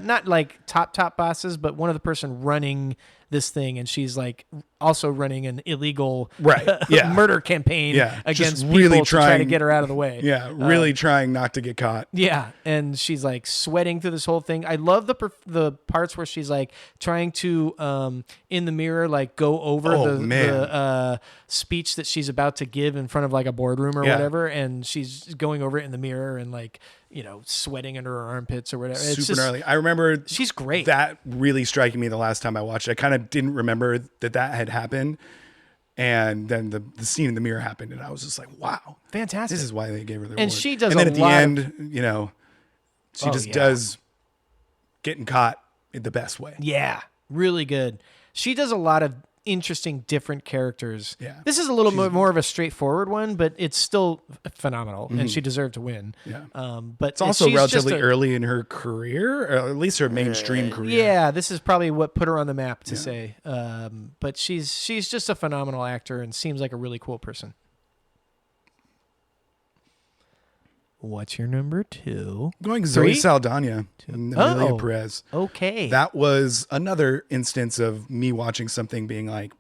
not like top bosses, but one of the person running this thing, and she's like also running an illegal Right, yeah. murder campaign Yeah, just against really people to try to trying- get her out of the way. Yeah, really trying not to get caught. Yeah, and she's like sweating through this whole thing. I love the parts where she's like trying to in the mirror like go over the speech that she's about to give in front of like a boardroom or Yeah. whatever, and she's going over it in the mirror and like sweating under her armpits or whatever. It's Super just, gnarly. I remember she's great. that really striking me the last time I watched it. I kind of didn't remember that had happened. And then the scene in the mirror happened, and I was just like, wow. Fantastic. This is why they gave her the And award. she does And then a at the lot of- end, she Oh, just yeah. does getting caught in the best way. Yeah, really good. She does a lot of interesting, different characters. Yeah. This is a little bit more of a straightforward one, but it's still phenomenal, and she deserved to win. Yeah. But It's also she's just relatively early in her career, or at least her mainstream career. Yeah, this is probably what put her on the map to say. But she's just a phenomenal actor and seems like a really cool person. What's your number 2? Going Zoe Three? Saldana and Amelia Oh. Perez. Okay. That was another instance of me watching something being like,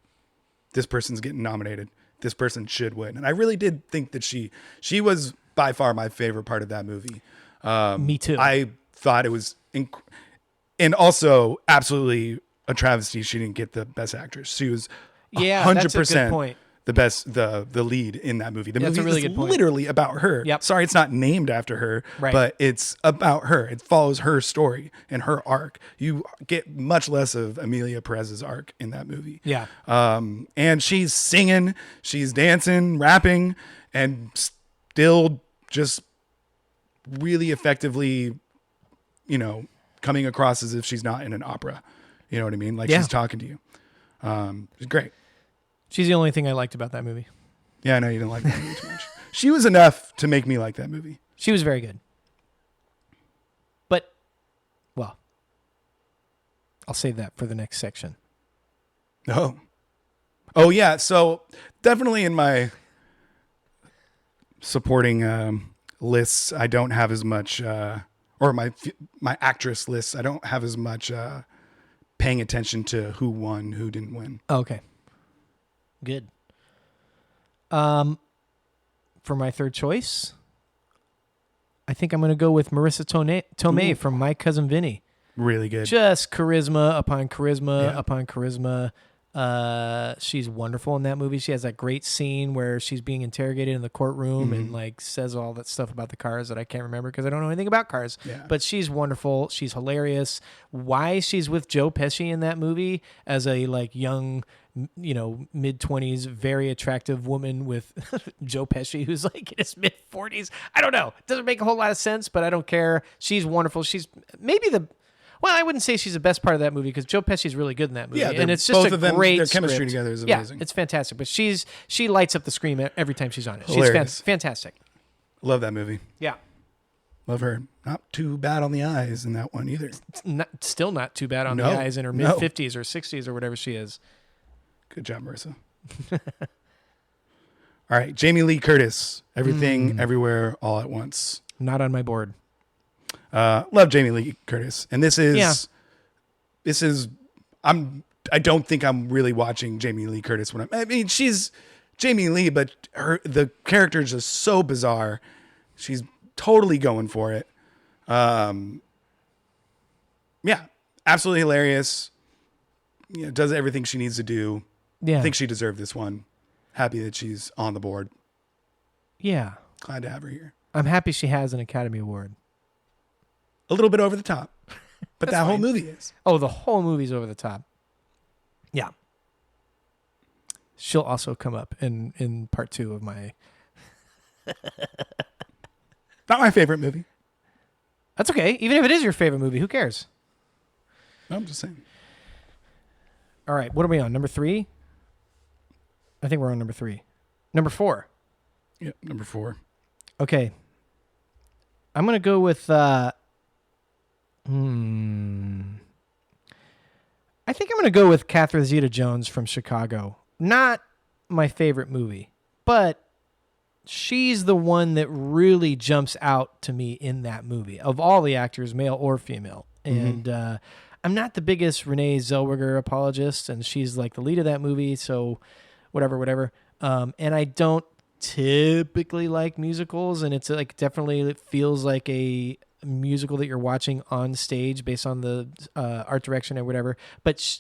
this person's getting nominated. This person should win. And I really did think that she was by far my favorite part of that movie. Me too. I thought it was, and also absolutely a travesty she didn't get the best actress. She was 100% that's a good point. the best, the lead in that movie. The That's movie a really is good point. literally about her. Yep. Sorry, it's not named after her, Right. but it's about her. It follows her story and her arc. You get much less of Amelia Perez's arc in that movie. Yeah. And she's singing, she's dancing, rapping, and still just really effectively, coming across as if she's not in an opera. You know what I mean? Like she's talking to you. It's great. She's the only thing I liked about that movie. Yeah, I know you didn't like that movie too much. She was enough to make me like that movie. She was very good. But, well, I'll save that for the next section. Oh yeah. So definitely in my supporting lists, I don't have as much, or my actress lists, I don't have as much paying attention to who won, who didn't win. Okay. Good. For my third choice, I think I'm going to go with Marissa Tomei from My Cousin Vinny. Really good. Just charisma upon charisma Yeah. upon charisma. She's wonderful in that movie. She has that great scene where she's being interrogated in the courtroom and like says all that stuff about the cars that I can't remember because I don't know anything about cars. Yeah. But she's wonderful. She's hilarious. Why she's with Joe Pesci in that movie as a like young, mid-20s, very attractive woman with Joe Pesci who's like in his mid-40s. I don't know. It doesn't make a whole lot of sense, but I don't care. She's wonderful. She's maybe well, I wouldn't say she's the best part of that movie because Joe Pesci's really good in that movie. Yeah, and it's just both a of them, great their chemistry script. together is amazing. Yeah, it's fantastic. But she lights up the screen every time she's on it. Hilarious. She's fantastic. Love that movie. Yeah. Love her. Not too bad on the eyes in that one either. Still not too bad on the No, eyes in her no. mid-50s or 60s or whatever she is. Good job, Marissa. All right, Jamie Lee Curtis. Everything, Everywhere, All at Once. Not on my board. Love Jamie Lee Curtis, and this is I don't think I'm really watching Jamie Lee Curtis I mean, she's Jamie Lee, but the character is just so bizarre. She's totally going for it. Yeah, absolutely hilarious. Does everything she needs to do. Yeah. I think she deserved this one. Happy that she's on the board. Yeah. Glad to have her here. I'm happy she has an Academy Award. A little bit over the top, but that whole movie is. Oh, the whole movie's over the top. Yeah. She'll also come up in part 2 of my... Not my favorite movie. That's okay. Even if it is your favorite movie, who cares? No, I'm just saying. All right, what are we on? Number 3? I think we're on number 3. Number 4. Yep, number 4. Okay. I'm going to go with... I think I'm going to go with Catherine Zeta-Jones from Chicago. Not my favorite movie, but she's the one that really jumps out to me in that movie of all the actors, male or female. And I'm not the biggest Renee Zellweger apologist, and she's like the lead of that movie, so whatever. And I don't typically like musicals, and it's like definitely it feels like a musical that you're watching on stage based on the art direction or whatever. But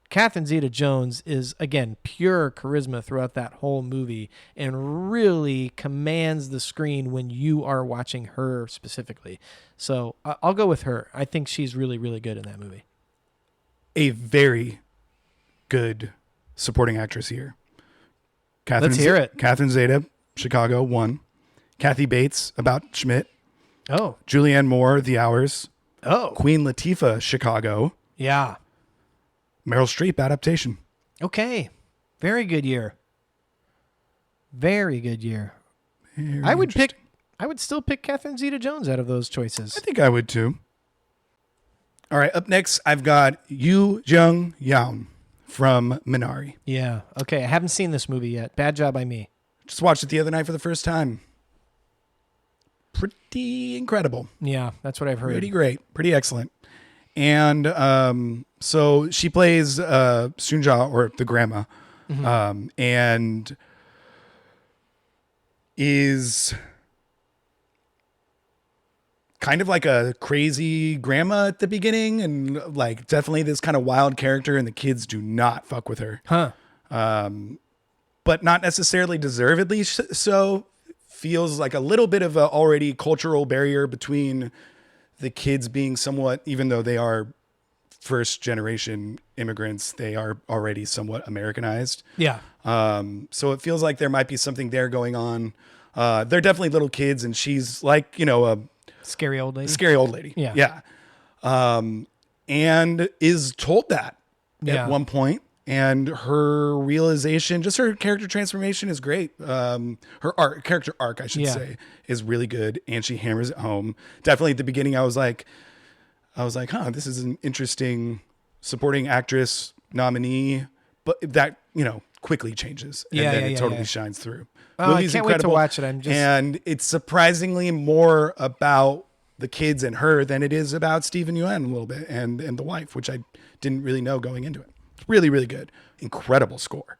Catherine Zeta-Jones is, again, pure charisma throughout that whole movie and really commands the screen when you are watching her specifically. So I'll go with her. I think she's really, really good in that movie. A very good supporting actress here. Let's hear it. Catherine Zeta, Chicago, 1. Kathy Bates, About Schmidt. Oh. Julianne Moore, The Hours. Oh. Queen Latifah, Chicago. Yeah. Meryl Streep, Adaptation. Okay. Very good year. Very good year. Very I would interesting. I would still pick Catherine Zeta-Jones out of those choices. I think I would too. All right, up next, I've got Yu Jung Young from Minari. Yeah. Okay. I haven't seen this movie yet. Bad job by me. Just watched it the other night for the first time. Pretty incredible. Yeah, that's what I've heard. Pretty great. Pretty excellent. And so she plays Sunja, or the grandma, and is kind of like a crazy grandma at the beginning, and like definitely this kind of wild character, and the kids do not fuck with her. Huh. But not necessarily deservedly so. Feels like a little bit of a already cultural barrier between the kids being somewhat, even though they are first generation immigrants, they are already somewhat Americanized. Yeah. So it feels like there might be something there going on. They're definitely little kids, and she's like, a Scary old lady. scary old lady. Yeah. Yeah. And is told that Yeah. at one point. And her realization, just her character transformation is great. Her character arc, I should say, is really good. And she hammers it home. Definitely at the beginning, I was like, this is an interesting supporting actress nominee, but that, quickly changes. And then it totally shines through. Oh, I can't wait to watch it. And it's surprisingly more about the kids and her than it is about Stephen Yuen a little bit and the wife, which I didn't really know going into it. Really, really good. Incredible score.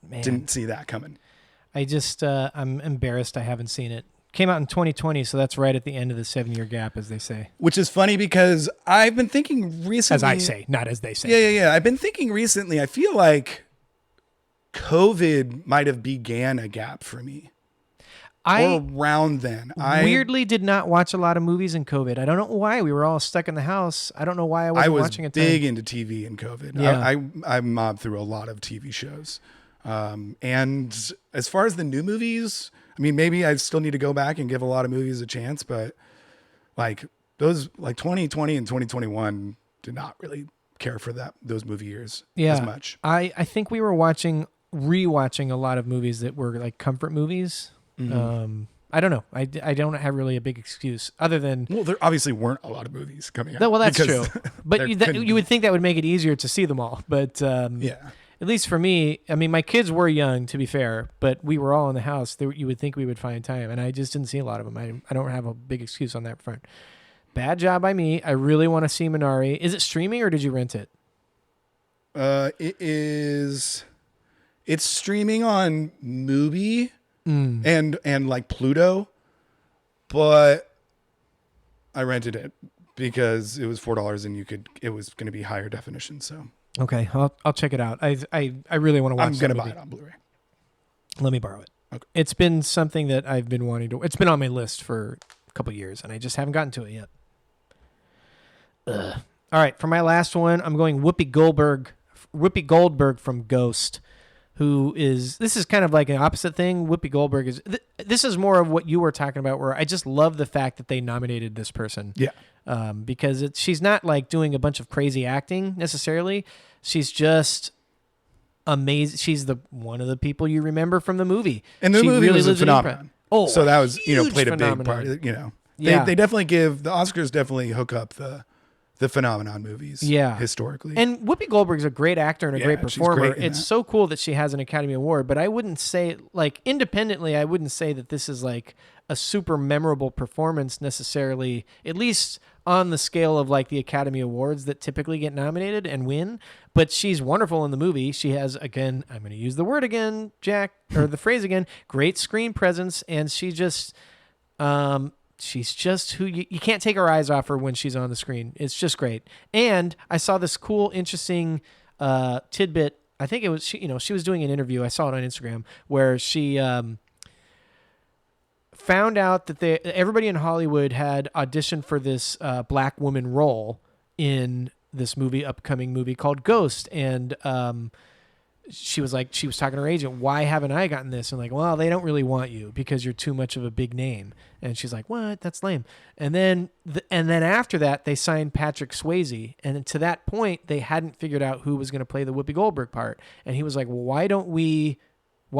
Man. Didn't see that coming. I just, I'm embarrassed I haven't seen it. Came out in 2020, so that's right at the end of the 7-year gap, as they say. Which is funny because I've been thinking recently. As I say, not as they say. Yeah. I've been thinking recently, I feel like COVID might have began a gap for me. Or around then. I weirdly did not watch a lot of movies in COVID. I don't know why. We were all stuck in the house. I don't know why I wasn't watching it. I was big into TV in COVID. Yeah. I mobbed through a lot of TV shows. And as far as the new movies, I mean, maybe I still need to go back and give a lot of movies a chance, but like those, like 2020 and 2021 did not really care for those movie years as much. I think we were rewatching a lot of movies that were like comfort movies. Mm-hmm. I don't know. I don't have really a big excuse other than... Well, there obviously weren't a lot of movies coming out. No, well, that's true. But you would think that would make it easier to see them all. But yeah, at least for me, I mean, my kids were young, to be fair, but we were all in the house. You would think we would find time, and I just didn't see a lot of them. I don't have a big excuse on that front. Bad job by me. I really want to see Minari. Is it streaming or did you rent it? It's streaming on Mubi. And like Pluto, but I rented it because it was $4 and it was going to be higher definition. So okay, I'll check it out. I really want to watch. I'm going to buy it on Blu-ray. Let me borrow it. Okay. It's been something that I've been wanting to. It's been on my list for a couple of years, and I just haven't gotten to it yet. Ugh. All right, for my last one, I'm going Whoopi Goldberg from Ghost. This is kind of like an opposite thing. Whoopi Goldberg this is more of what you were talking about, where I just love the fact that they nominated this person. Yeah. Because she's not like doing a bunch of crazy acting necessarily. She's just amazing. She's one of the people you remember from the movie. And the movie was a phenomenon. So that was, played a big part. They definitely the Oscars definitely hook up the phenomenon movies historically. And Whoopi Goldberg's a great actor and a great performer. It's that. So cool that she has an Academy Award, but I wouldn't say, like, independently, I wouldn't say that this is like a super memorable performance necessarily, at least on the scale of like the Academy Awards that typically get nominated and win. But she's wonderful in the movie. She has, again, I'm going to use the word again, Jack, or the phrase again, great screen presence, and she just... she's just who you can't take her eyes off her when she's on the screen. It's just great. And I saw this cool, interesting tidbit. I think it was she was doing an interview. I saw it on Instagram where she found out that everybody in Hollywood had auditioned for this black woman role in this upcoming movie called Ghost, and she was talking to her agent, why haven't I gotten this? And like, well, they don't really want you because you're too much of a big name. And she's like, what? That's lame. And then after that, they signed Patrick Swayze. And to that point, they hadn't figured out who was going to play the Whoopi Goldberg part. And he was like, well, why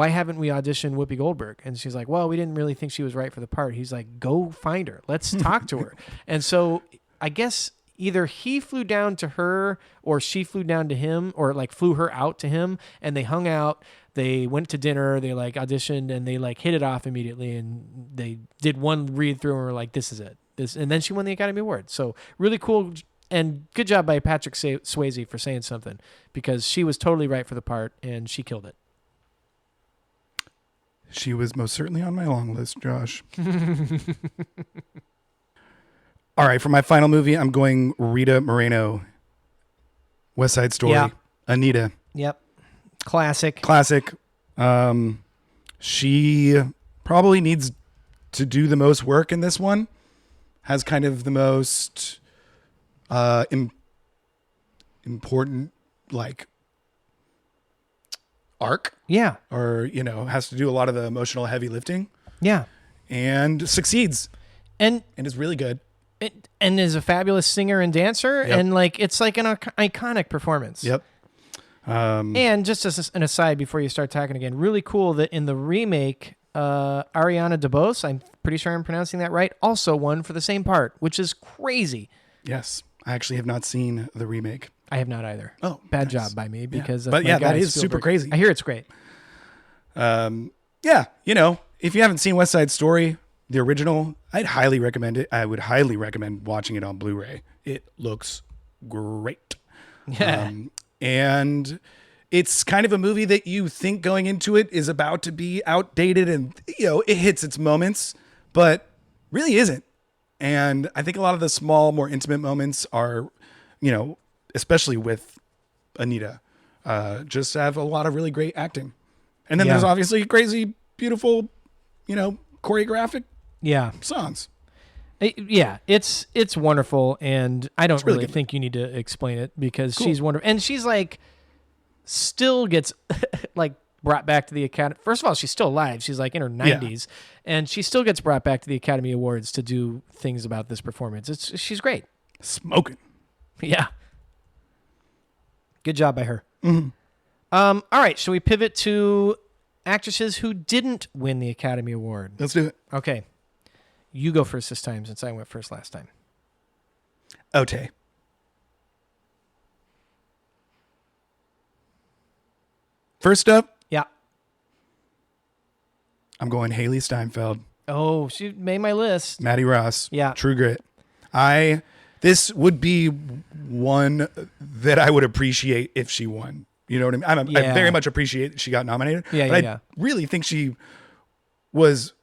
haven't we auditioned Whoopi Goldberg? And she's like, well, we didn't really think she was right for the part. He's like, go find her. Let's talk to her. And so I guess either he flew down to her or she flew down to him, or like flew her out to him, and they hung out. They went to dinner, they like auditioned, and they like hit it off immediately, and they did one read through and were like, this is it. And then she won the Academy Award. So really cool, and good job by Patrick Swayze for saying something, because she was totally right for the part and she killed it. She was most certainly on my long list, Josh. All right, for my final movie, I'm going Rita Moreno. West Side Story. Yeah. Anita. Yep. Classic. She probably needs to do the most work in this one. Has kind of the most important like arc. Yeah. Or, has to do a lot of the emotional heavy lifting. Yeah. And succeeds. And is really good. And is a fabulous singer and dancer. Yep. And like, it's like an iconic performance. Yep. And just as an aside before you start talking again, really cool that in the remake, Ariana DeBose, I'm pretty sure I'm pronouncing that right, also won for the same part, which is crazy. Yes. I actually have not seen the remake. I have not either. Oh, bad nice. job by me, because But yeah, that is super crazy. I hear it's great. Yeah, if you haven't seen West Side Story, the original, I'd highly recommend it. I would highly recommend watching it on Blu-ray. It looks great. Yeah. And it's kind of a movie that you think going into it is about to be outdated, and it hits its moments, but really isn't. And I think a lot of the small, more intimate moments are, especially with Anita, just have a lot of really great acting. And then there's obviously crazy, beautiful, choreographic songs. It's wonderful, and I don't really good. think you need to explain it, because she's wonderful. And she's like, still gets like brought back to the Academy. First of all, she's still alive. She's like in her 90s, and she still gets brought back to the Academy Awards to do things about this performance. She's great. Smoking. Yeah. Good job by her. Mm-hmm. All right, shall we pivot to actresses who didn't win the Academy Award? Let's do it. Okay. You go first this time, since I went first last time. Ote. First up, Yeah. I'm going Haley Steinfeld. Oh, she made my list. Maddie Ross. Yeah. True Grit. This would be one that I would appreciate if she won. You know what I mean? I very much appreciate that she got nominated. But I really think she was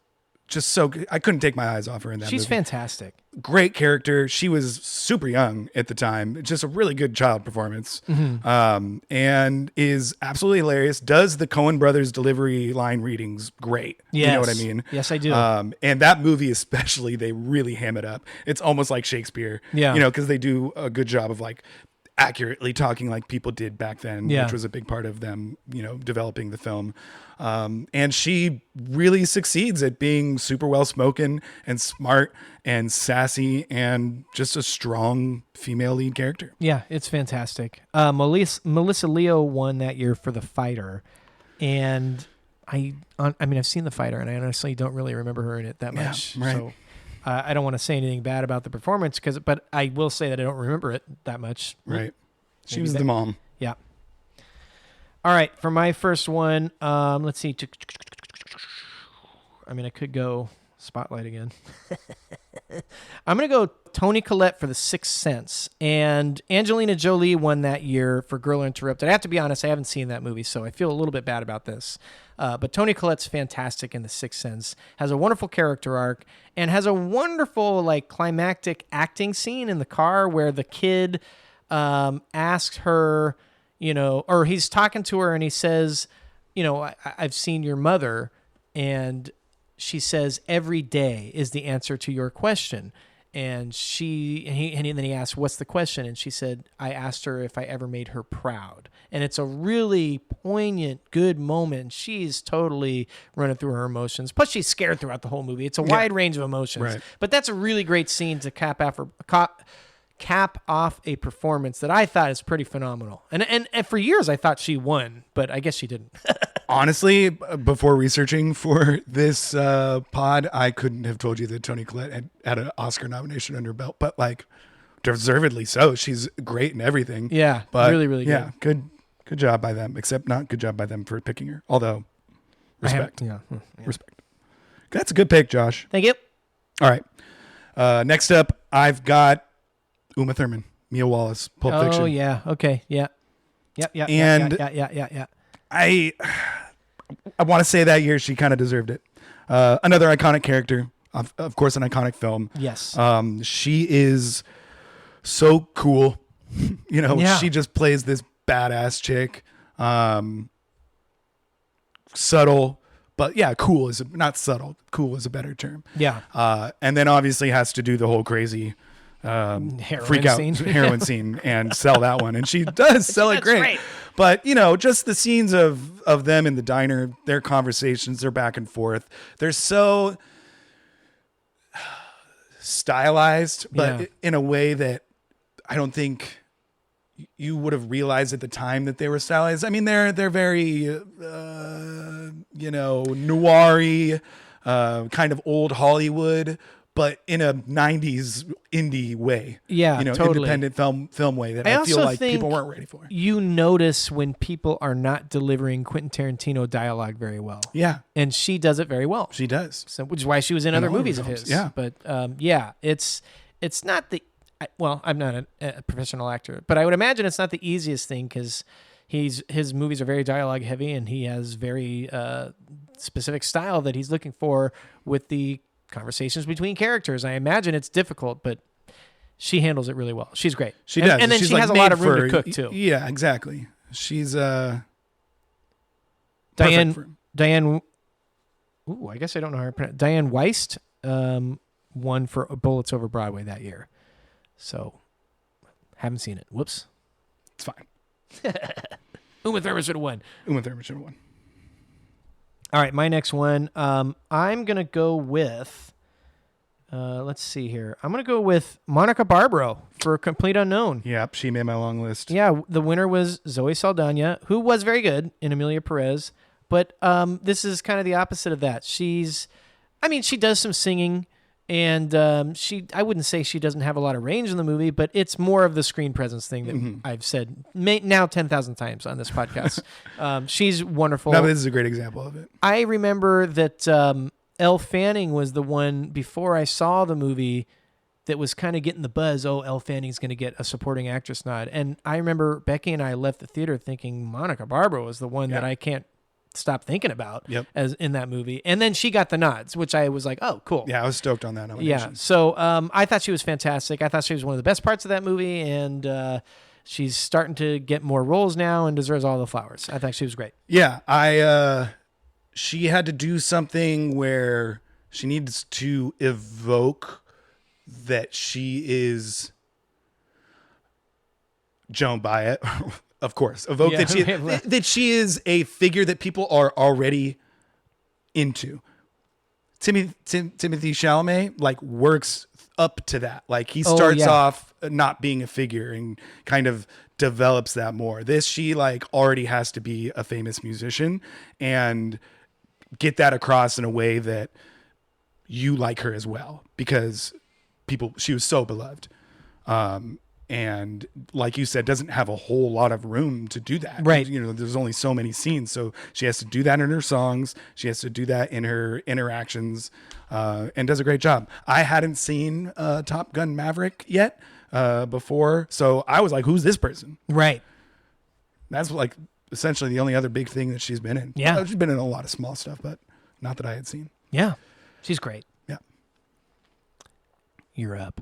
just so good. I couldn't take my eyes off her in that movie. She's fantastic. Great character. She was super young at the time. Just a really good child performance. Mm-hmm. And is absolutely hilarious. Does the Coen brothers delivery line readings great. Yes. You know what I mean? Yes, I do. And that movie especially, they really ham it up. It's almost like Shakespeare. Yeah. Because they do a good job of like accurately talking like people did back then, which was a big part of them, developing the film. And she really succeeds at being super well spoken and smart and sassy and just a strong female lead character. Yeah, it's fantastic. Melissa Leo won that year for The Fighter, and I've seen The Fighter, and I honestly don't really remember her in it that much. Yeah, right. So I don't want to say anything bad about the performance, but I will say that I don't remember it that much. Right. She Maybe was the mom. Yeah. All right, for my first one, let's see. I could go Spotlight again. I'm going to go Toni Collette for The Sixth Sense. And Angelina Jolie won that year for Girl Interrupted. I have to be honest, I haven't seen that movie, so I feel a little bit bad about this. But Toni Collette's fantastic in The Sixth Sense, has a wonderful character arc, and has a wonderful climactic acting scene in the car where the kid asks her, or he's talking to her and he says, I've seen your mother, and she says, every day is the answer to your question. And then he asked, "What's the question?" And she said, "I asked her if I ever made her proud." And it's a really poignant, good moment. She's totally running through her emotions. Plus, she's scared throughout the whole movie. It's a wide range of emotions. Right. But that's a really great scene to cap off a performance that I thought is pretty phenomenal. And for years, I thought she won, but I guess she didn't. Honestly, before researching for this pod, I couldn't have told you that Toni Collette had an Oscar nomination under her belt, but like deservedly so. She's great in everything. Yeah, but really, really good. Yeah, good job by them. Except not good job by them for picking her. Although, respect. Respect. That's a good pick, Josh. Thank you. All right. Next up, I've got Uma Thurman, Mia Wallace, Pulp Fiction. Oh yeah. Okay. Yeah. Yep. Yeah. And yeah. I want to say that year she kind of deserved it. Another iconic character, of course, an iconic film. Yes. She is so cool. She just plays this badass chick. Subtle, but yeah, cool is not subtle. Cool is a better term. Yeah. And then obviously has to do the whole crazy freak out heroin scene and sell that one, and she does sell it great. But just the scenes of them in the diner, their conversations, their back and forth, they're so stylized, but in a way that I don't think you would have realized at the time that they were stylized. I mean, they're very noir-y, kind of old Hollywood, but in a 90s indie way. Yeah, totally. Independent film way that I feel like people weren't ready for. You notice when people are not delivering Quentin Tarantino dialogue very well. Yeah. And she does it very well. She does. So, which is why she was in other movies of his. Yeah. But it's not the, well, I'm not a professional actor, but I would imagine it's not the easiest thing because his movies are very dialogue heavy and he has very specific style that he's looking for with the conversations between characters. I imagine it's difficult, but she handles it really well. She's great. She does. And then she's she has a lot of room to cook too. Yeah, exactly. She's Diane. Ooh, I guess I don't know how to pronounce. Diane Weist won for Bullets Over Broadway that year. So haven't seen it. Whoops. It's fine. Uma Thurman should have won. Uma Thurman should have won. All right, my next one. I'm going to go with, let's see here. I'm going to go with Monica Barbaro for Complete Unknown. Yep, she made my long list. Yeah, the winner was Zoe Saldana, who was very good in Emilia Perez. But this is kind of the opposite of that. She does some singing, and I wouldn't say she doesn't have a lot of range in the movie, but it's more of the screen presence thing that I've said now 10,000 times on this podcast. She's wonderful. No, but this is a great example of it. I remember that Elle Fanning was the one before I saw the movie that was kind of getting the buzz. Oh, Elle Fanning's going to get a supporting actress nod. And I remember Becky and I left the theater thinking Monica Barbaro was the one that I can't stop thinking about as in that movie. And then she got the nods, which I was like, oh, cool. Yeah, I was stoked on that nomination. Yeah, so I thought she was fantastic. I thought she was one of the best parts of that movie, and she's starting to get more roles now and deserves all the flowers. I thought she was great. Yeah, she had to do something where she needs to evoke that she is Joan Baez. Of course, evoke that she is a figure that people are already into. Timothy Chalamet works up to that. He starts off not being a figure and kind of develops that more. She already has to be a famous musician and get that across in a way that you like her as well, because she was so beloved. And like you said, doesn't have a whole lot of room to do that. Right. There's only so many scenes. So she has to do that in her songs. She has to do that in her interactions, and does a great job. I hadn't seen Top Gun Maverick yet before. So I was like, who's this person? Right. That's essentially the only other big thing that she's been in. Yeah. She's been in a lot of small stuff, but not that I had seen. Yeah. She's great. Yeah. You're up.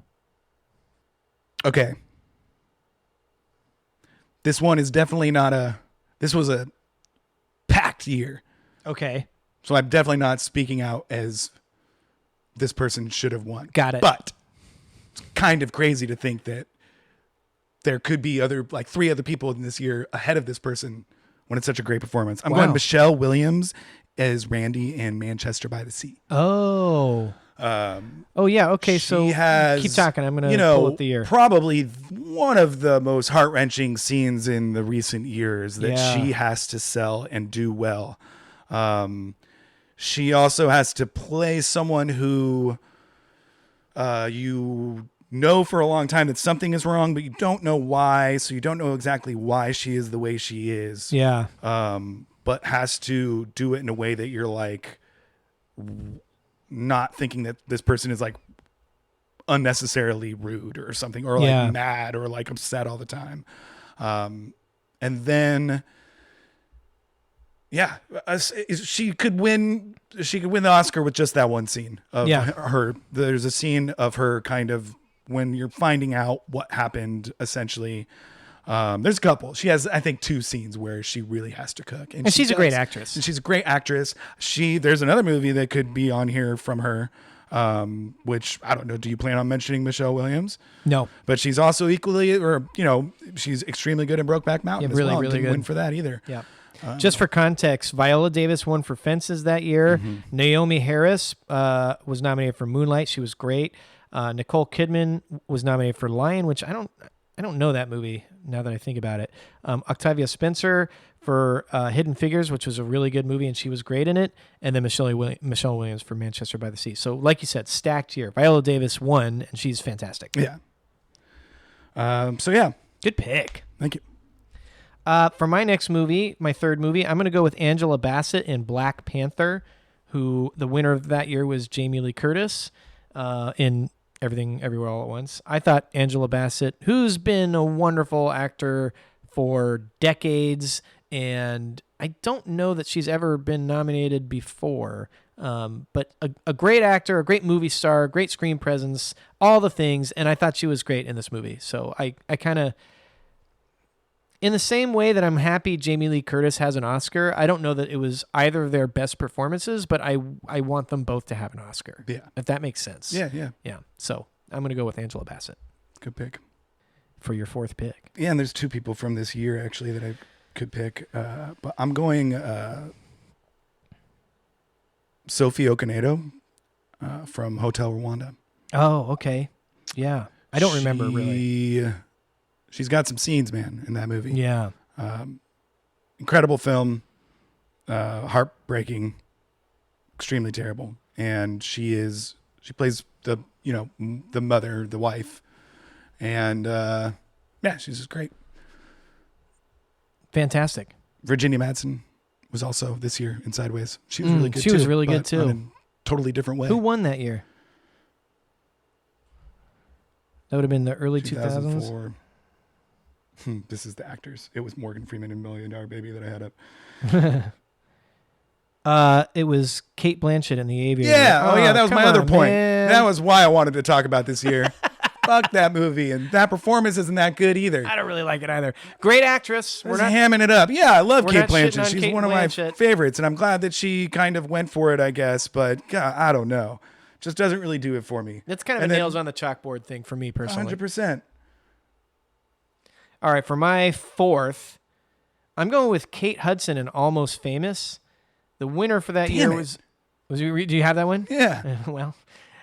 Okay. This one is definitely this was a packed year. Okay. So I'm definitely not speaking out as this person should have won. Got it. But kind of crazy to think that there could be three other people in this year ahead of this person when it's such a great performance. I'm going Michelle Williams as Randy in Manchester by the Sea. Oh. Oh yeah. Okay. So keep talking. I'm going to pull up the year. Probably one of the most heart-wrenching scenes in the recent years that she has to sell and do well. She also has to play someone who you know for a long time that something is wrong, but you don't know why. So you don't know exactly why she is the way she is. Yeah. But has to do it in a way that you're like not thinking that this person is like unnecessarily rude or something, or like mad or like upset all the time. And then she could win the Oscar with just that one scene of her. There's a scene of her kind of when you're finding out what happened essentially. There's a couple. She has, I think, 2 scenes where she really has to cook, and she's a great actress. And she's a great actress. There's another movie that could be on here from her, which I don't know. Do you plan on mentioning Michelle Williams? No, but she's also equally, she's extremely good in Brokeback Mountain. Yeah, really, as well. really Didn't good. win for that either. Yeah. Just for context, Viola Davis won for Fences that year. Mm-hmm. Naomi Harris was nominated for Moonlight. She was great. Nicole Kidman was nominated for Lion, which I don't know that movie now that I think about it. Octavia Spencer for Hidden Figures, which was a really good movie, and she was great in it. And then Michelle Williams for Manchester by the Sea. So, like you said, stacked year. Viola Davis won, and she's fantastic. Yeah. Good pick. Thank you. For my next movie, my third movie, I'm going to go with Angela Bassett in Black Panther, who the winner of that year was Jamie Lee Curtis in Everything Everywhere All at Once. I thought Angela Bassett, who's been a wonderful actor for decades, and I don't know that she's ever been nominated before, but a great actor, a great movie star, great screen presence, all the things, and I thought she was great in this movie. So I kind of, in the same way that I'm happy Jamie Lee Curtis has an Oscar, I don't know that it was either of their best performances, but I want them both to have an Oscar. Yeah. If that makes sense. Yeah. So I'm going to go with Angela Bassett. Good pick. For your fourth pick. Yeah, and there's 2 people from this year, actually, that I could pick. But I'm going Sophie Okonedo from Hotel Rwanda. Oh, okay. Yeah. I don't remember really. She's got some scenes, man, in that movie. Yeah. Incredible film. Heartbreaking. Extremely terrible. And she plays the mother, the wife. And she's just great. Fantastic. Virginia Madsen was also this year in Sideways. She was really good too. She was really good too. In a totally different way. Who won that year? That would have been the early 2000s. This is the actors. It was Morgan Freeman and $1 Million Baby that I had up. It was Kate Blanchett in The Aviator. Yeah. That was my other point. Man. That was why I wanted to talk about this year. Fuck that movie. And that performance isn't that good either. I don't really like it either. Great actress. We're not hamming it up. Yeah, I love Kate Blanchett. She's Kate one of my favorites. And I'm glad that she kind of went for it, I guess. But God, I don't know. Just doesn't really do it for me. That's kind of a nails on the chalkboard thing for me personally. 100%. All right, for my fourth, I'm going with Kate Hudson in Almost Famous. The winner for that year was do you have that one? Yeah. Well,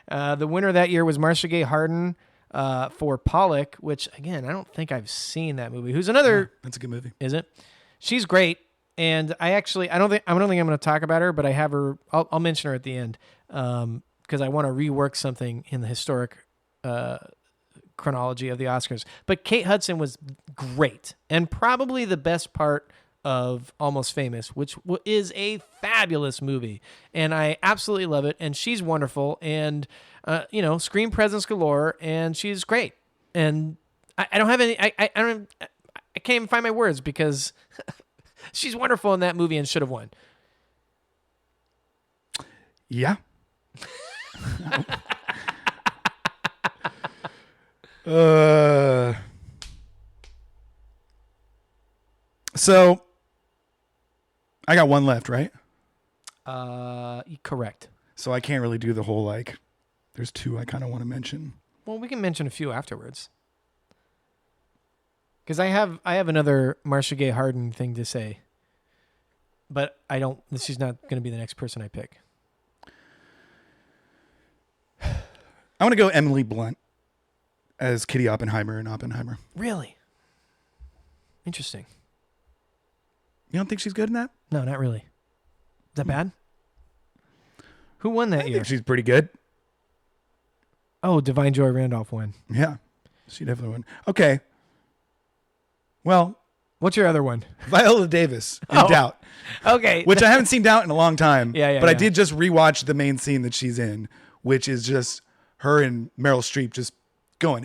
the winner that year was Marcia Gay Harden for Pollock, which again, I don't think I've seen that movie. Who's another? That's a good movie. Is it? She's great, and I don't think I'm going to talk about her, but I have her. I'll mention her at the end because I want to rework something in the historic chronology of the Oscars. But Kate Hudson was great and probably the best part of Almost Famous, which is a fabulous movie, and I absolutely love it. And she's wonderful, and screen presence galore, and she's great. And I don't have any. I can't even find my words because she's wonderful in that movie and should have won. Yeah. So I got one left, right? Correct. So I can't really do the whole there's 2 I kind of want to mention. Well, we can mention a few afterwards. Because I have another Marcia Gay Harden thing to say. But I don't. She's not going to be the next person I pick. I want to go Emily Blunt as Kitty Oppenheimer in Oppenheimer. Really? Interesting. You don't think she's good in that? No, not really. Is that bad? Who won that I year? think she's pretty good. Oh, Divine Joy Randolph won. Yeah, she definitely won. Okay. Well, what's your other one? Viola Davis in Doubt. Okay. Which I haven't seen Doubt in a long time. Yeah, but I did just rewatch the main scene that she's in, which is just her and Meryl Streep just going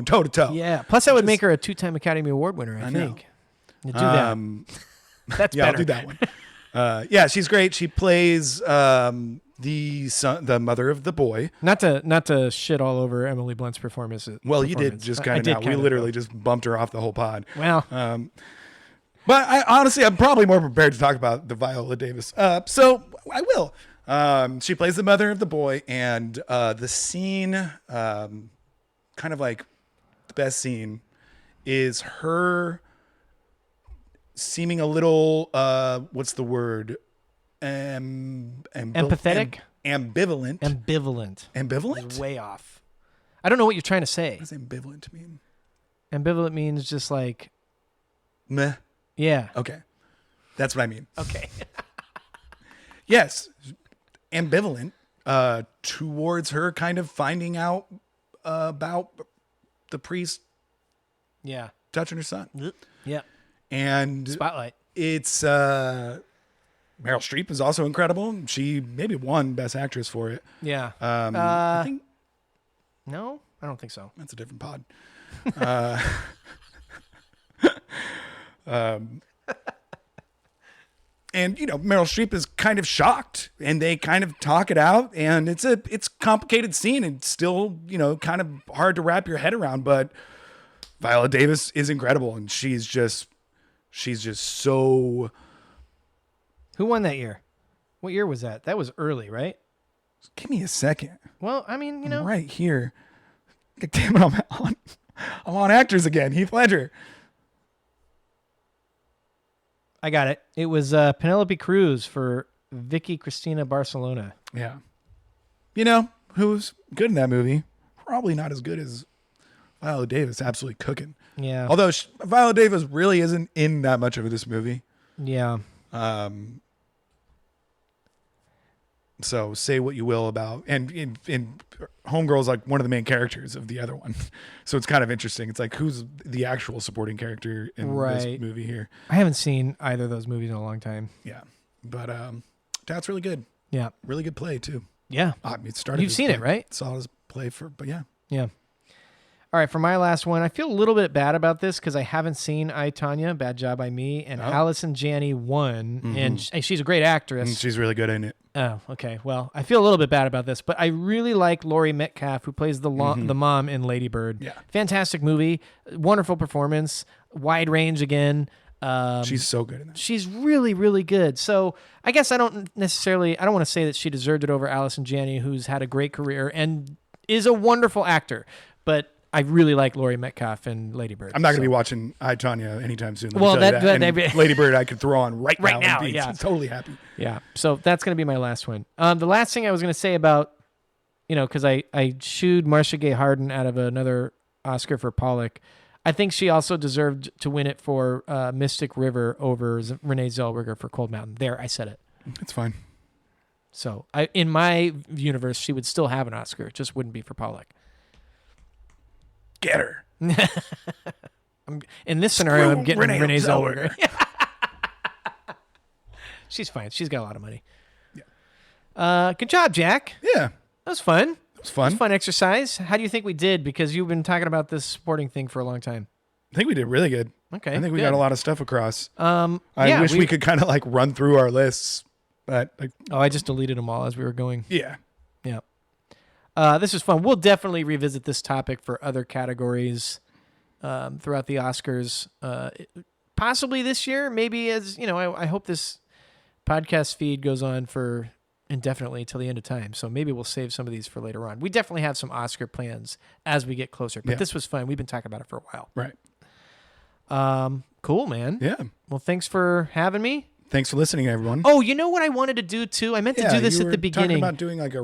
toe to toe. Yeah. Plus, I would make her a 2-time Academy Award winner, I think. Do that. That's yeah, better. I'll do that one. Yeah, she's great. She plays the mother of the boy. Not to shit all over Emily Blunt's performance. Well, you did just kind of. We literally just bumped her off the whole pod. Well, but I'm probably more prepared to talk about the Viola Davis. So I will. She plays the mother of the boy, and the scene, kind of like the best scene, is her seeming a little what's the word? Empathetic? Ambivalent. Ambivalent? Is way off. I don't know what you're trying to say. What does ambivalent mean? Ambivalent means just like meh. Yeah. Okay. That's what I mean. Okay. Yes. Ambivalent towards her kind of finding out about the priest Yeah. touching her son. Yeah. And Spotlight. It's Meryl Streep is also incredible. She maybe won Best Actress for it. Yeah. I think no, I don't think so. That's a different pod. And Meryl Streep is kind of shocked, and they kind of talk it out, and it's a complicated scene, and still kind of hard to wrap your head around. But Viola Davis is incredible, and she's just so. Who won that year? What year was that? That was early, right? Give me a second. Well, I mean, I'm right here. Damn it, I'm on actors again. Heath Ledger. I got it. It was Penelope Cruz for Vicky Cristina Barcelona. Yeah. Who's good in that movie? Probably not as good as Viola Davis. Absolutely cooking. Yeah. Although Viola Davis really isn't in that much of this movie. Yeah. So say what you will about, and in Homegirl's like one of the main characters of the other one. So it's kind of interesting. It's like, who's the actual supporting character in this movie here? I haven't seen either of those movies in a long time. Yeah. But Doubt's really good. Yeah. Really good play too. Yeah. It started. You've seen it, right? Saw his play but yeah. Yeah. All right, for my last one, I feel a little bit bad about this because I haven't seen I, Tonya, Bad Job by Me, and Allison Janney won, and she's a great actress. She's really good in it. Oh, okay. Well, I feel a little bit bad about this, but I really like Laurie Metcalf, who plays the mom in Lady Bird. Yeah. Fantastic movie, wonderful performance, wide range again. She's so good in that. She's really, really good. So I guess I don't want to say that she deserved it over Allison Janney, who's had a great career and is a wonderful actor, but I really like Laurie Metcalf and Lady Bird. I'm not going to be watching I, Tonya anytime soon. Well, Lady Bird I could throw on right now and be totally happy. Yeah, so that's going to be my last one. The last thing I was going to say about, because I shooed Marcia Gay Harden out of another Oscar for Pollock. I think she also deserved to win it for Mystic River over Renee Zellweger for Cold Mountain. There, I said it. It's fine. So in my universe, she would still have an Oscar. It just wouldn't be for Pollock. Get her. In this scenario, I'm getting Renee Zellweger. She's fine. She's got a lot of money. Yeah. Good job, Jack. Yeah. That was fun. It was fun. It was fun exercise. How do you think we did? Because you've been talking about this sporting thing for a long time. I think we did really good. Okay. I think we got a lot of stuff across. I wish we could kind of like run through our lists, but I just deleted them all as we were going. Yeah. Yeah. This is fun. We'll definitely revisit this topic for other categories throughout the Oscars, possibly this year. Maybe I hope this podcast feed goes on for indefinitely till the end of time. So maybe we'll save some of these for later on. We definitely have some Oscar plans as we get closer, but this was fun. We've been talking about it for a while. Right. Cool, man. Yeah. Well, thanks for having me. Thanks for listening, everyone. Oh, you know what I wanted to do too? I meant to do this at the beginning. Talking about doing like a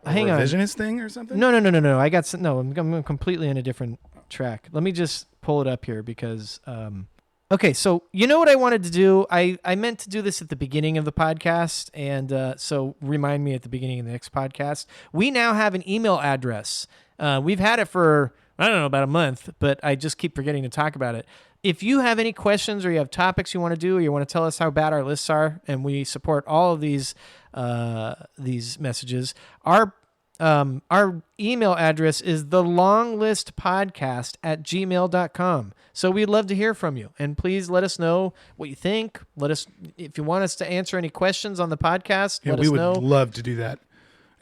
hang on. revisionist thing or something? No. I'm completely on a different track. Let me just pull it up here because okay, so you know what I wanted to do? I meant to do this at the beginning of the podcast, and so remind me at the beginning of the next podcast. We now have an email address. We've had it for, I don't know, about a month, but I just keep forgetting to talk about it. If you have any questions or you have topics you want to do or you want to tell us how bad our lists are, and we support all of these messages, our email address is thelonglistpodcast@gmail.com. So we'd love to hear from you, and please let us know what you think. Let us, if you want us to answer any questions on the podcast, let us know. We would love to do that.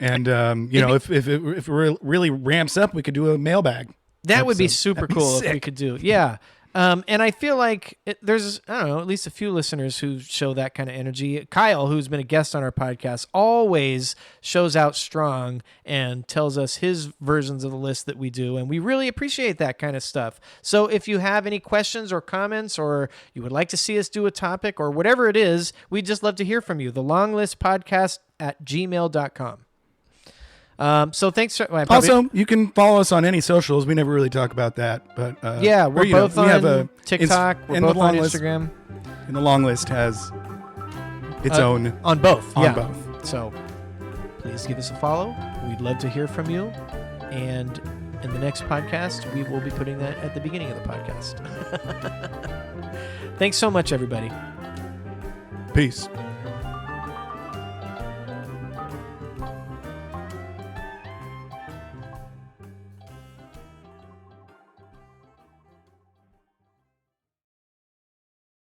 And if it really ramps up, we could do a mailbag. That would be super cool if we could do. Yeah. And I feel like there's, I don't know, at least a few listeners who show that kind of energy. Kyle, who's been a guest on our podcast, always shows out strong and tells us his versions of the list that we do. And we really appreciate that kind of stuff. So if you have any questions or comments, or you would like to see us do a topic or whatever it is, we'd just love to hear from you. thelonglistpodcast@gmail.com. So thanks. Also, you can follow us on any socials. We never really talk about that, but yeah, we're both on TikTok. We're both on Instagram. And the long list has its own on both. On both. So please give us a follow. We'd love to hear from you. And in the next podcast, we will be putting that at the beginning of the podcast. Thanks so much, everybody. Peace.